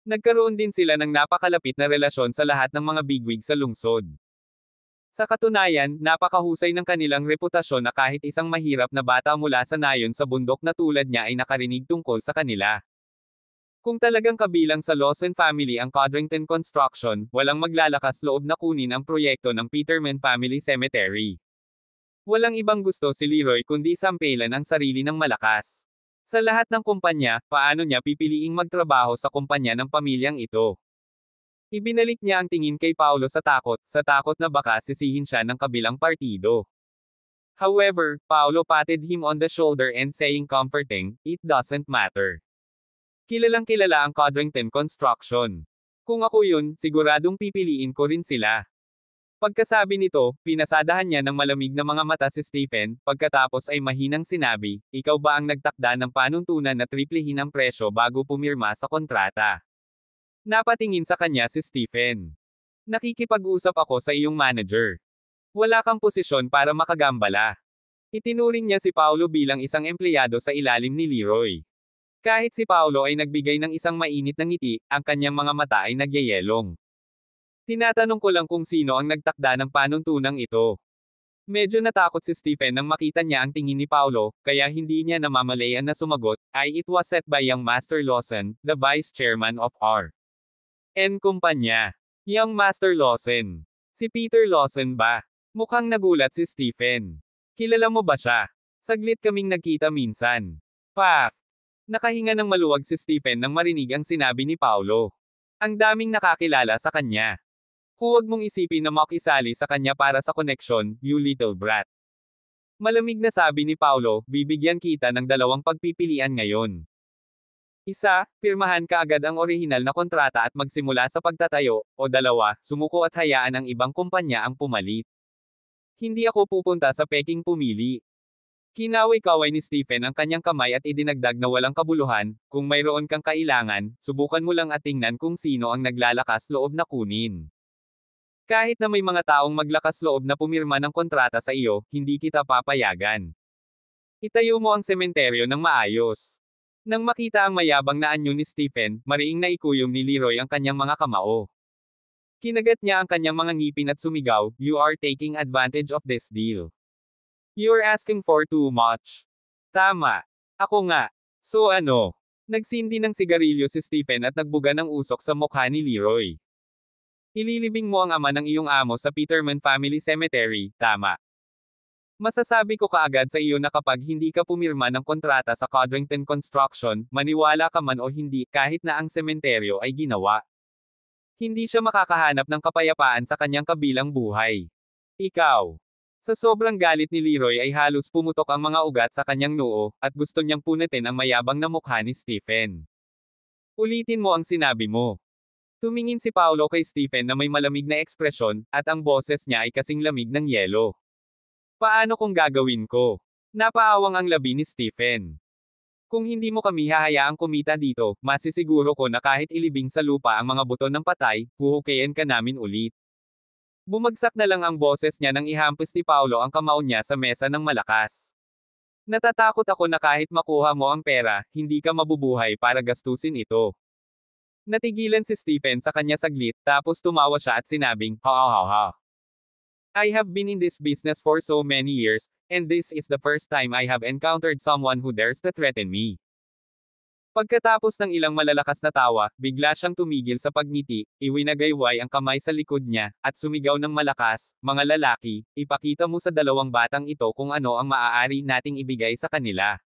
Nagkaroon din sila ng napakalapit na relasyon sa lahat ng mga bigwig sa lungsod. Sa katunayan, napakahusay ng kanilang reputasyon na kahit isang mahirap na bata mula sa nayon sa bundok na tulad niya ay nakarinig tungkol sa kanila. Kung talagang kabilang sa Lawson family ang Codrington Construction, walang maglalakas loob na kunin ang proyekto ng Peterman Family Cemetery. Walang ibang gusto si Leroy kundi sampelan ang sarili ng malakas. Sa lahat ng kumpanya, paano niya pipiliing magtrabaho sa kumpanya ng pamilyang ito? Ibinalik niya ang tingin kay Paulo sa takot na baka sisihin siya ng kabilang partido. However, Paulo patted him on the shoulder and saying comforting, "It doesn't matter. Kilalang kilala ang Codrington Construction. Kung ako yun, siguradong pipiliin ko rin sila." Pagkasabi nito, pinasadahan niya ng malamig na mga mata si Stephen, pagkatapos ay mahinang sinabi, ikaw ba ang nagtakda ng panuntunan na triplehin ang presyo bago pumirma sa kontrata? Napatingin sa kanya si Stephen. Nakikipag-usap ako sa iyong manager. Wala kang posisyon para makagambala. Itinuring niya si Paulo bilang isang empleyado sa ilalim ni Leroy. Kahit si Paulo ay nagbigay ng isang mainit na ngiti, ang kanyang mga mata ay nagyayelong. Tinatanong ko lang kung sino ang nagtakda ng panuntunang ito. Medyo natakot si Stephen nang makita niya ang tingin ni Paulo, kaya hindi niya namamalayan na sumagot, it was set by young Master Lawson, the vice chairman of R.N. Kumpanya. Young Master Lawson. Si Peter Lawson ba? Mukhang nagulat si Stephen. Kilala mo ba siya? Saglit kaming nagkita minsan. Paf! Nakahinga ng maluwag si Stephen nang marinig ang sinabi ni Paulo. Ang daming nakakilala sa kanya. Huwag mong isipin na makisali sa kanya para sa koneksyon, you little brat. Malamig na sabi ni Paulo, bibigyan kita ng dalawang pagpipilian ngayon. Isa, pirmahan ka agad ang orihinal na kontrata at magsimula sa pagtatayo, o dalawa, sumuko at hayaan ang ibang kumpanya ang pumalit. Hindi ako pupunta sa peking pumili. Kinaway-kaway ni Stephen ang kanyang kamay at idinagdag na walang kabuluhan, kung mayroon kang kailangan, subukan mo lang at tingnan kung sino ang naglalakas loob na kunin. Kahit na may mga taong maglakas loob na pumirma ng kontrata sa iyo, hindi kita papayagan. Itayo mo ang sementeryo ng maayos. Nang makita ang mayabang na anyo ni Stephen, mariing naikuyom ni Leroy ang kanyang mga kamao. Kinagat niya ang kanyang mga ngipin at sumigaw, you are taking advantage of this deal. You're asking for too much. Tama. Ako nga. So ano? Nagsindi ng sigarilyo si Stephen at nagbuga ng usok sa mukha ni Leroy. Ililibing mo ang ama ng iyong amo sa Peterman Family Cemetery, tama. Masasabi ko kaagad sa iyo na kapag hindi ka pumirma ng kontrata sa Codrington Construction, maniwala ka man o hindi, kahit na ang sementeryo ay ginawa. Hindi siya makakahanap ng kapayapaan sa kanyang kabilang buhay. Ikaw. Sa sobrang galit ni Leroy ay halos pumutok ang mga ugat sa kanyang noo, at gusto niyang punitin ang mayabang na mukha ni Stephen. Ulitin mo ang sinabi mo. Tumingin si Paolo kay Stephen na may malamig na ekspresyon, at ang boses niya ay kasing lamig ng yelo. Paano kung gagawin ko? Napaawang ang labi ni Stephen. Kung hindi mo kami hahayaang kumita dito, masisiguro ko na kahit ilibing sa lupa ang mga buto ng patay, huhukayin ka namin ulit. Bumagsak na lang ang boses niya nang ihampos ni Paolo ang kamao niya sa mesa ng malakas. Natatakot ako na kahit makuha mo ang pera, hindi ka mabubuhay para gastusin ito. Natigilan si Stephen sa kanya saglit, tapos tumawa siya at sinabing, ha ha ha ha. I have been in this business for so many years, and this is the first time I have encountered someone who dares to threaten me. Pagkatapos ng ilang malalakas na tawa, bigla siyang tumigil sa pagngiti, iwinagayway ang kamay sa likod niya, at sumigaw ng malakas, mga lalaki, ipakita mo sa dalawang batang ito kung ano ang maaari nating ibigay sa kanila.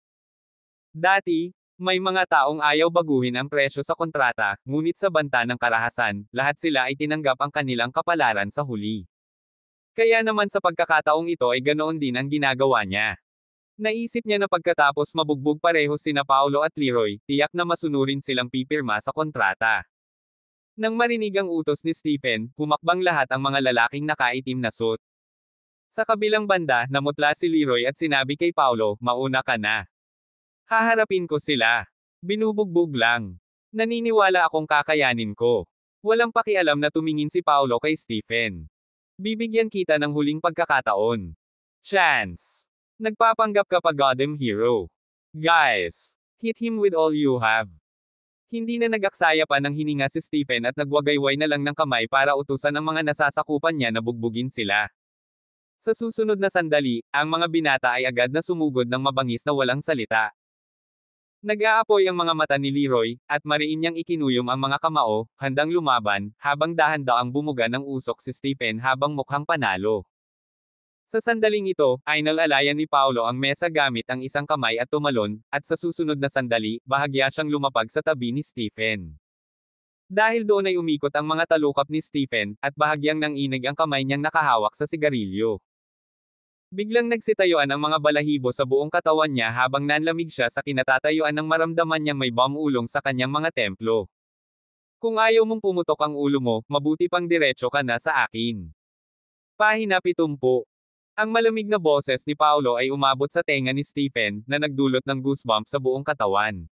Dati, may mga taong ayaw baguhin ang presyo sa kontrata, ngunit sa banta ng karahasan, lahat sila ay tinanggap ang kanilang kapalaran sa huli. Kaya naman sa pagkakataong ito ay ganoon din ang ginagawa niya. Naisip niya na pagkatapos mabugbog pareho sina Paolo at Leroy, tiyak na masunurin silang pipirma sa kontrata. Nang marinig ang utos ni Stephen, humakbang lahat ang mga lalaking nakaitim na suit. Sa kabilang banda, namutla si Leroy at sinabi kay Paolo, mauna ka na. Haharapin ko sila. Binubugbog lang. Naniniwala akong kakayanin ko. Walang pakialam na tumingin si Paolo kay Stephen. Bibigyan kita ng huling pagkakataon. Chance. Nagpapanggap ka pa goddamn hero. Guys, hit him with all you have. Hindi na nag-aksaya pa ng hininga si Stephen at nagwagayway na lang ng kamay para utusan ang mga nasasakupan niya na bugbugin sila. Sa susunod na sandali, ang mga binata ay agad na sumugod ng mabangis na walang salita. Nag-aapoy ang mga mata ni Leroy, at mariin niyang ikinuyom ang mga kamao, handang lumaban, habang dahan-daang bumuga ng usok si Stephen habang mukhang panalo. Sa sandaling ito, ay nalalayan ni Paolo ang mesa gamit ang isang kamay at tumalon, at sa susunod na sandali, bahagya siyang lumapag sa tabi ni Stephen. Dahil doon ay umikot ang mga talukap ni Stephen, at bahagyang nanginig ang kamay niyang nakahawak sa sigarilyo. Biglang nagsitayuan ang mga balahibo sa buong katawan niya habang nanlamig siya sa kinatatayuan ng maramdaman niyang may bomb-ulong sa kanyang mga templo. Kung ayaw mong pumutok ang ulo mo, mabuti pang diretso ka na sa akin. Pahina 70. Ang malamig na boses ni Paolo ay umabot sa tenga ni Stephen, na nagdulot ng goosebumps sa buong katawan.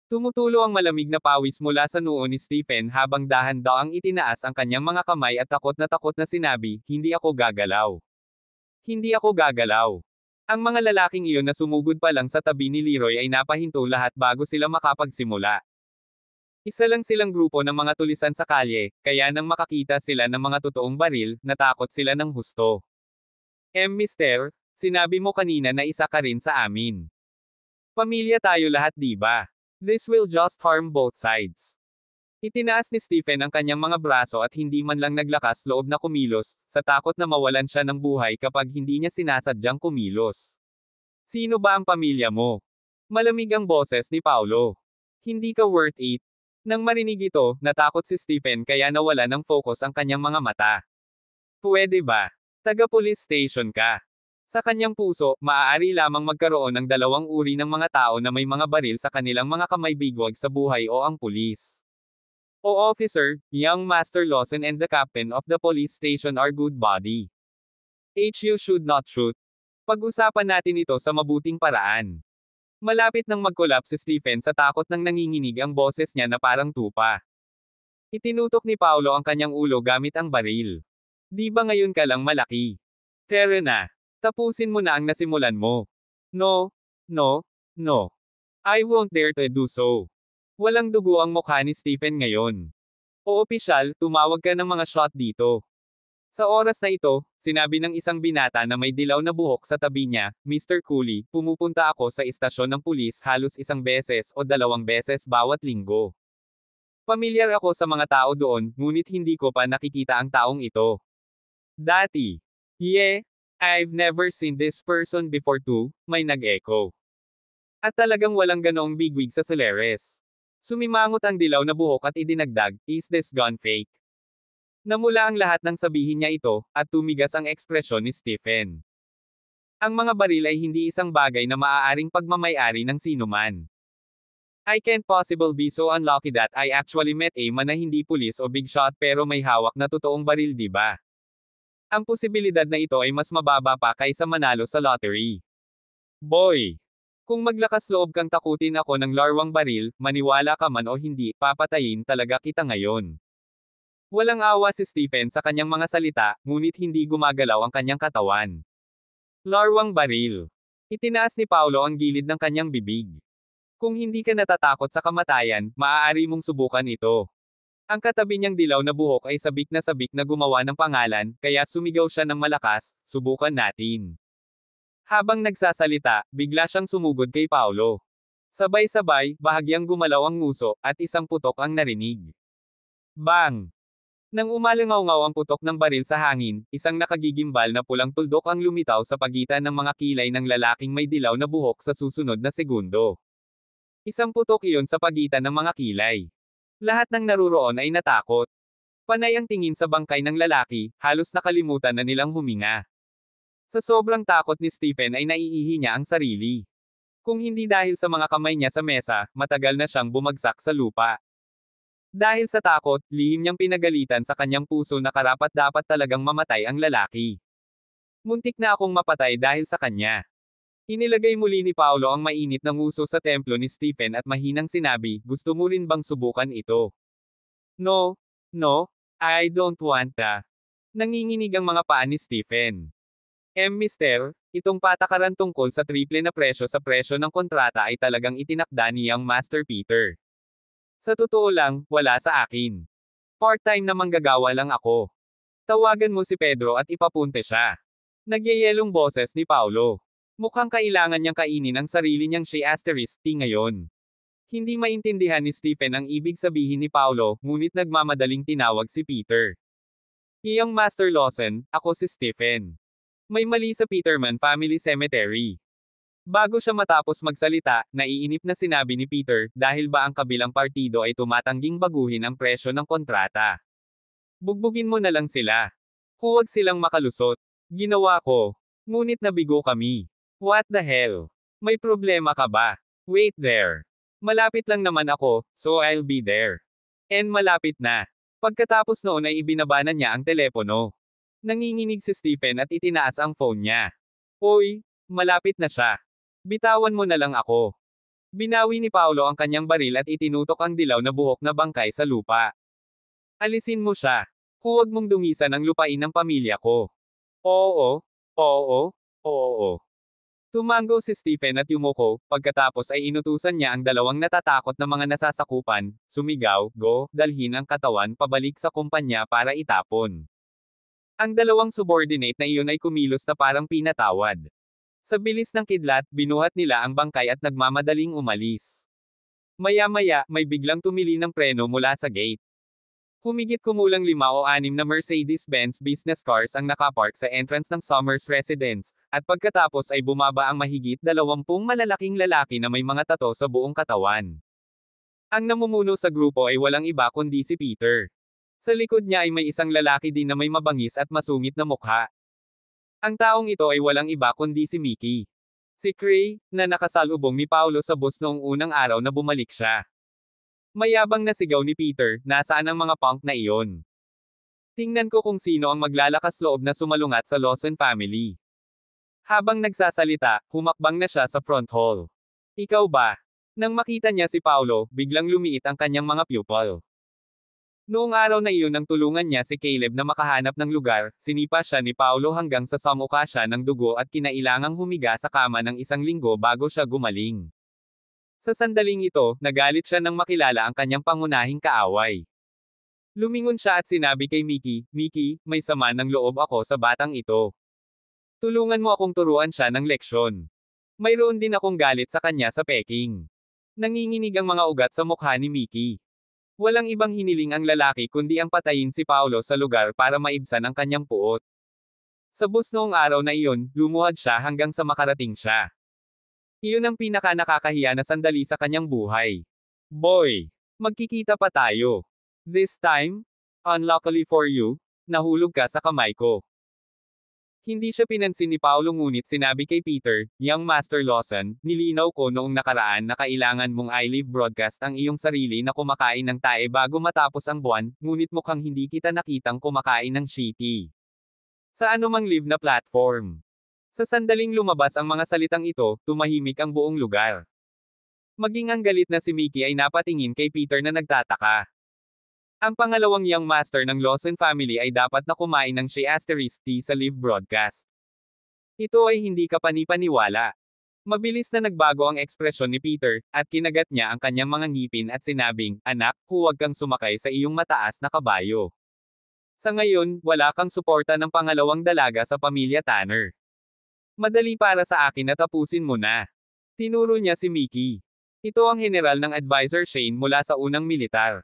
Tumutulo ang malamig na pawis mula sa noo ni Stephen habang dahan-daang itinaas ang kanyang mga kamay at takot na sinabi, hindi ako gagalaw. Hindi ako gagalaw. Ang mga lalaking iyon na sumugod pa lang sa tabi ni Leroy ay napahinto lahat bago sila makapagsimula. Isa lang silang grupo ng mga tulisan sa kalye, kaya nang makakita sila ng mga totoong baril, natakot sila ng husto. Mister, sinabi mo kanina na isa ka rin sa amin. Pamilya tayo lahat diba? This will just harm both sides. Itinaas ni Stephen ang kanyang mga braso at hindi man lang naglakas loob na kumilos, sa takot na mawalan siya ng buhay kapag hindi niya sinasadyang kumilos. Sino ba ang pamilya mo? Malamig ang boses ni Paolo. Hindi ka worth it. Nang marinig ito, natakot si Stephen kaya nawala ng focus ang kanyang mga mata. Pwede ba? Taga-police station ka. Sa kanyang puso, maaari lamang magkaroon ng dalawang uri ng mga tao na may mga baril sa kanilang mga kamay, bigwag sa buhay o ang pulis. O officer, young Master Lawson and the captain of the police station are good buddy. You should not shoot. Pag-usapan natin ito sa mabuting paraan. Malapit nang mag-collapse si Stephen sa takot nang nanginginig ang boses niya na parang tupa. Itinutok ni Paolo ang kanyang ulo gamit ang baril. Di ba ngayon ka lang malaki? Tara na. Tapusin mo na ang nasimulan mo. No. No. No. I won't dare to do so. Walang dugo ang mukha ni Stephen ngayon. O opisyal, tumawag ka ng mga shot dito. Sa oras na ito, sinabi ng isang binata na may dilaw na buhok sa tabi niya, Mr. Cooley, pumupunta ako sa istasyon ng pulis halos isang beses o dalawang beses bawat linggo. Pamilyar ako sa mga tao doon, ngunit hindi ko pa nakikita ang taong ito. Dati. Yeah, I've never seen this person before too, may nag-echo. At talagang walang ganoong bigwig sa Solares. Sumimangot ang dilaw na buhok at idinagdag, is this gun fake? Namula ang lahat ng sabihin niya ito, at tumigas ang ekspresyon ni Stephen. Ang mga baril ay hindi isang bagay na maaaring pagmamay-ari ng sinuman. I can't possible be so unlucky that I actually met a man na hindi pulis o big shot pero may hawak na totoong baril, di ba? Ang posibilidad na ito ay mas mababa pa kaysa manalo sa lottery. Boy! Kung maglakas loob kang takutin ako ng larwang baril, maniwala ka man o hindi, papatayin talaga kita ngayon. Walang awa si Stephen sa kanyang mga salita, ngunit hindi gumagalaw ang kanyang katawan. Larwang baril. Itinaas ni Paulo ang gilid ng kanyang bibig. Kung hindi ka natatakot sa kamatayan, maaari mong subukan ito. Ang katabi niyang dilaw na buhok ay sabik na gumawa ng pangalan, kaya sumigaw siya ng malakas, subukan natin. Habang nagsasalita, bigla siyang sumugod kay Paulo. Sabay-sabay, bahagyang gumalaw ang nguso, at isang putok ang narinig. Bang! Nang umalingaw-ngaw ang putok ng baril sa hangin, isang nakagigimbal na pulang tuldok ang lumitaw sa pagitan ng mga kilay ng lalaking may dilaw na buhok sa susunod na segundo. Isang putok iyon sa pagitan ng mga kilay. Lahat ng naruroon ay natakot. Panay ang tingin sa bangkay ng lalaki, halos nakalimutan na nilang huminga. Sa sobrang takot ni Stephen ay naiihi niya ang sarili. Kung hindi dahil sa mga kamay niya sa mesa, matagal na siyang bumagsak sa lupa. Dahil sa takot, lihim niyang pinagalitan sa kanyang puso na karapat-dapat talagang mamatay ang lalaki. Muntik na akong mapatay dahil sa kanya. Inilagay muli ni Paulo ang mainit na nguso sa templo ni Stephen at mahinang sinabi, gusto mo rin bang subukan ito? No, I don't want to. Nanginginig ang mga paa ni Stephen. Mister, itong patakaran tungkol sa triple na presyo sa presyo ng kontrata ay talagang itinakda niyang Master Peter. Sa totoo lang, wala sa akin. Part-time na manggagawa lang ako. Tawagan mo si Pedro at ipapunte siya. Nagyayelong boses ni Paulo. Mukhang kailangan niyang kainin ang sarili niyang T ngayon. Hindi maintindihan ni Stephen ang ibig sabihin ni Paulo, ngunit nagmamadaling tinawag si Peter. Iyang Master Lawson, ako si Stephen. May mali sa Peterman Family Cemetery. Bago siya matapos magsalita, naiinip na sinabi ni Peter, dahil ba ang kabilang partido ay tumatangging baguhin ang presyo ng kontrata. Bugbugin mo na lang sila. Huwag silang makalusot. Ginawa ko. Ngunit nabigo kami. What the hell? May problema ka ba? Wait there. Malapit lang naman ako, so I'll be there. And malapit na. Pagkatapos noon ay ibinabanan niya ang telepono. Nanginginig si Stephen at itinaas ang phone niya. Hoy, malapit na siya. Bitawan mo na lang ako. Binawi ni Paulo ang kanyang baril at itinutok ang dilaw na buhok na bangkay sa lupa. Alisin mo siya. Huwag mong dungisan ang lupain ng pamilya ko. Oo. Tumango si Stephen at yumuko, pagkatapos ay inutusan niya ang dalawang natatakot na mga nasasakupan, sumigaw, go, dalhin ang katawan pabalik sa kumpanya para itapon. Ang dalawang subordinate na iyon ay kumilos na parang pinatawad. Sa bilis ng kidlat, binuhat nila ang bangkay at nagmamadaling umalis. Maya-maya, may biglang tumili ng preno mula sa gate. Humigit kumulang 5 o 6 na Mercedes-Benz business cars ang nakapark sa entrance ng Summers Residence, at pagkatapos ay bumaba ang mahigit 20 malalaking lalaki na may mga tato sa buong katawan. Ang namumuno sa grupo ay walang iba kundi si Peter. Sa likod niya ay may isang lalaki din na may mabangis at masungit na mukha. Ang taong ito ay walang iba kundi si Mickey. Si Cray, na nakasalubong ni Paulo sa bus noong unang araw na bumalik siya. Mayabang na sigaw ni Peter, nasaan ang mga punk na iyon? Tingnan ko kung sino ang maglalakas loob na sumalungat sa Lawson family. Habang nagsasalita, humakbang na siya sa front hall. Ikaw ba? Nang makita niya si Paulo, biglang lumiit ang kanyang mga pupil. Noong araw na iyon nang tulungan niya si Caleb na makahanap ng lugar, sinipa siya ni Paulo hanggang sa samuka siya ng dugo at kinailangang humiga sa kama ng 1 linggo bago siya gumaling. Sa sandaling ito, nagalit siya nang makilala ang kanyang pangunahing kaaway. Lumingon siya at sinabi kay Mickey, Mickey, may sama ng loob ako sa batang ito. Tulungan mo akong turuan siya ng leksyon. Mayroon din akong galit sa kanya sa Peking. Nanginginig ang mga ugat sa mukha ni Mickey. Walang ibang hiniling ang lalaki kundi ang patayin si Paulo sa lugar para maibsan ang kanyang puot. Sa bus noong araw na iyon, lumuhad siya hanggang sa makarating siya. Iyon ang pinaka-nakakahiya na sandali sa kanyang buhay. Boy! Magkikita pa tayo. This time? Unluckily for you, nahulog ka sa kamay ko. Hindi siya pinansin ni Paolo ngunit sinabi kay Peter, "Young Master Lawson, nilinaw ko noong nakaraan na kailangan mong i-live broadcast ang iyong sarili na kumakain ng tae bago matapos ang buwan, ngunit mukhang hindi kita nakitang kumakain ng shitty. Sa anumang live na platform." Sa sandaling lumabas ang mga salitang ito, tumahimik ang buong lugar. Maging ang galit na si Mickey ay napatingin kay Peter na nagtataka. Ang pangalawang young master ng Lawson family ay dapat na kumain ng *T sa live broadcast. Ito ay hindi kapani-paniwala. Mabilis na nagbago ang ekspresyon ni Peter, at kinagat niya ang kanyang mga ngipin at sinabing, "Anak, huwag kang sumakay sa iyong mataas na kabayo. Sa ngayon, wala kang suporta ng pangalawang dalaga sa pamilya Tanner. Madali para sa akin na tapusin mo na." Tinuro niya si Mickey. Ito ang general ng advisor Shane mula sa unang militar.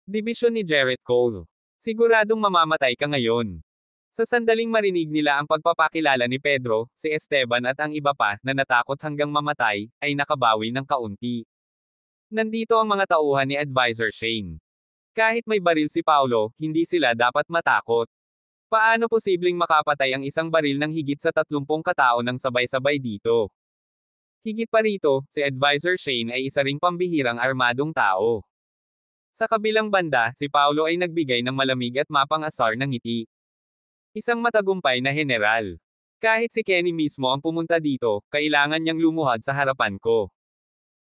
Dibisyon ni Jarrett Cole. "Siguradong mamamatay ka ngayon." Sa sandaling marinig nila ang pagpapakilala ni Pedro, si Esteban at ang iba pa, na natakot hanggang mamatay, ay nakabawi ng kaunti. Nandito ang mga tauhan ni Advisor Shane. Kahit may baril si Paulo, hindi sila dapat matakot. Paano posibleng makapatay ang isang baril ng higit sa 30 katao ng sabay-sabay dito? Higit pa rito, si Advisor Shane ay isa ring pambihirang armadong tao. Sa kabilang banda, si Paulo ay nagbigay ng malamig at mapang-asar na ngiti. Isang matagumpay na general. Kahit si Kenny mismo ang pumunta dito, kailangan niyang lumuhad sa harapan ko.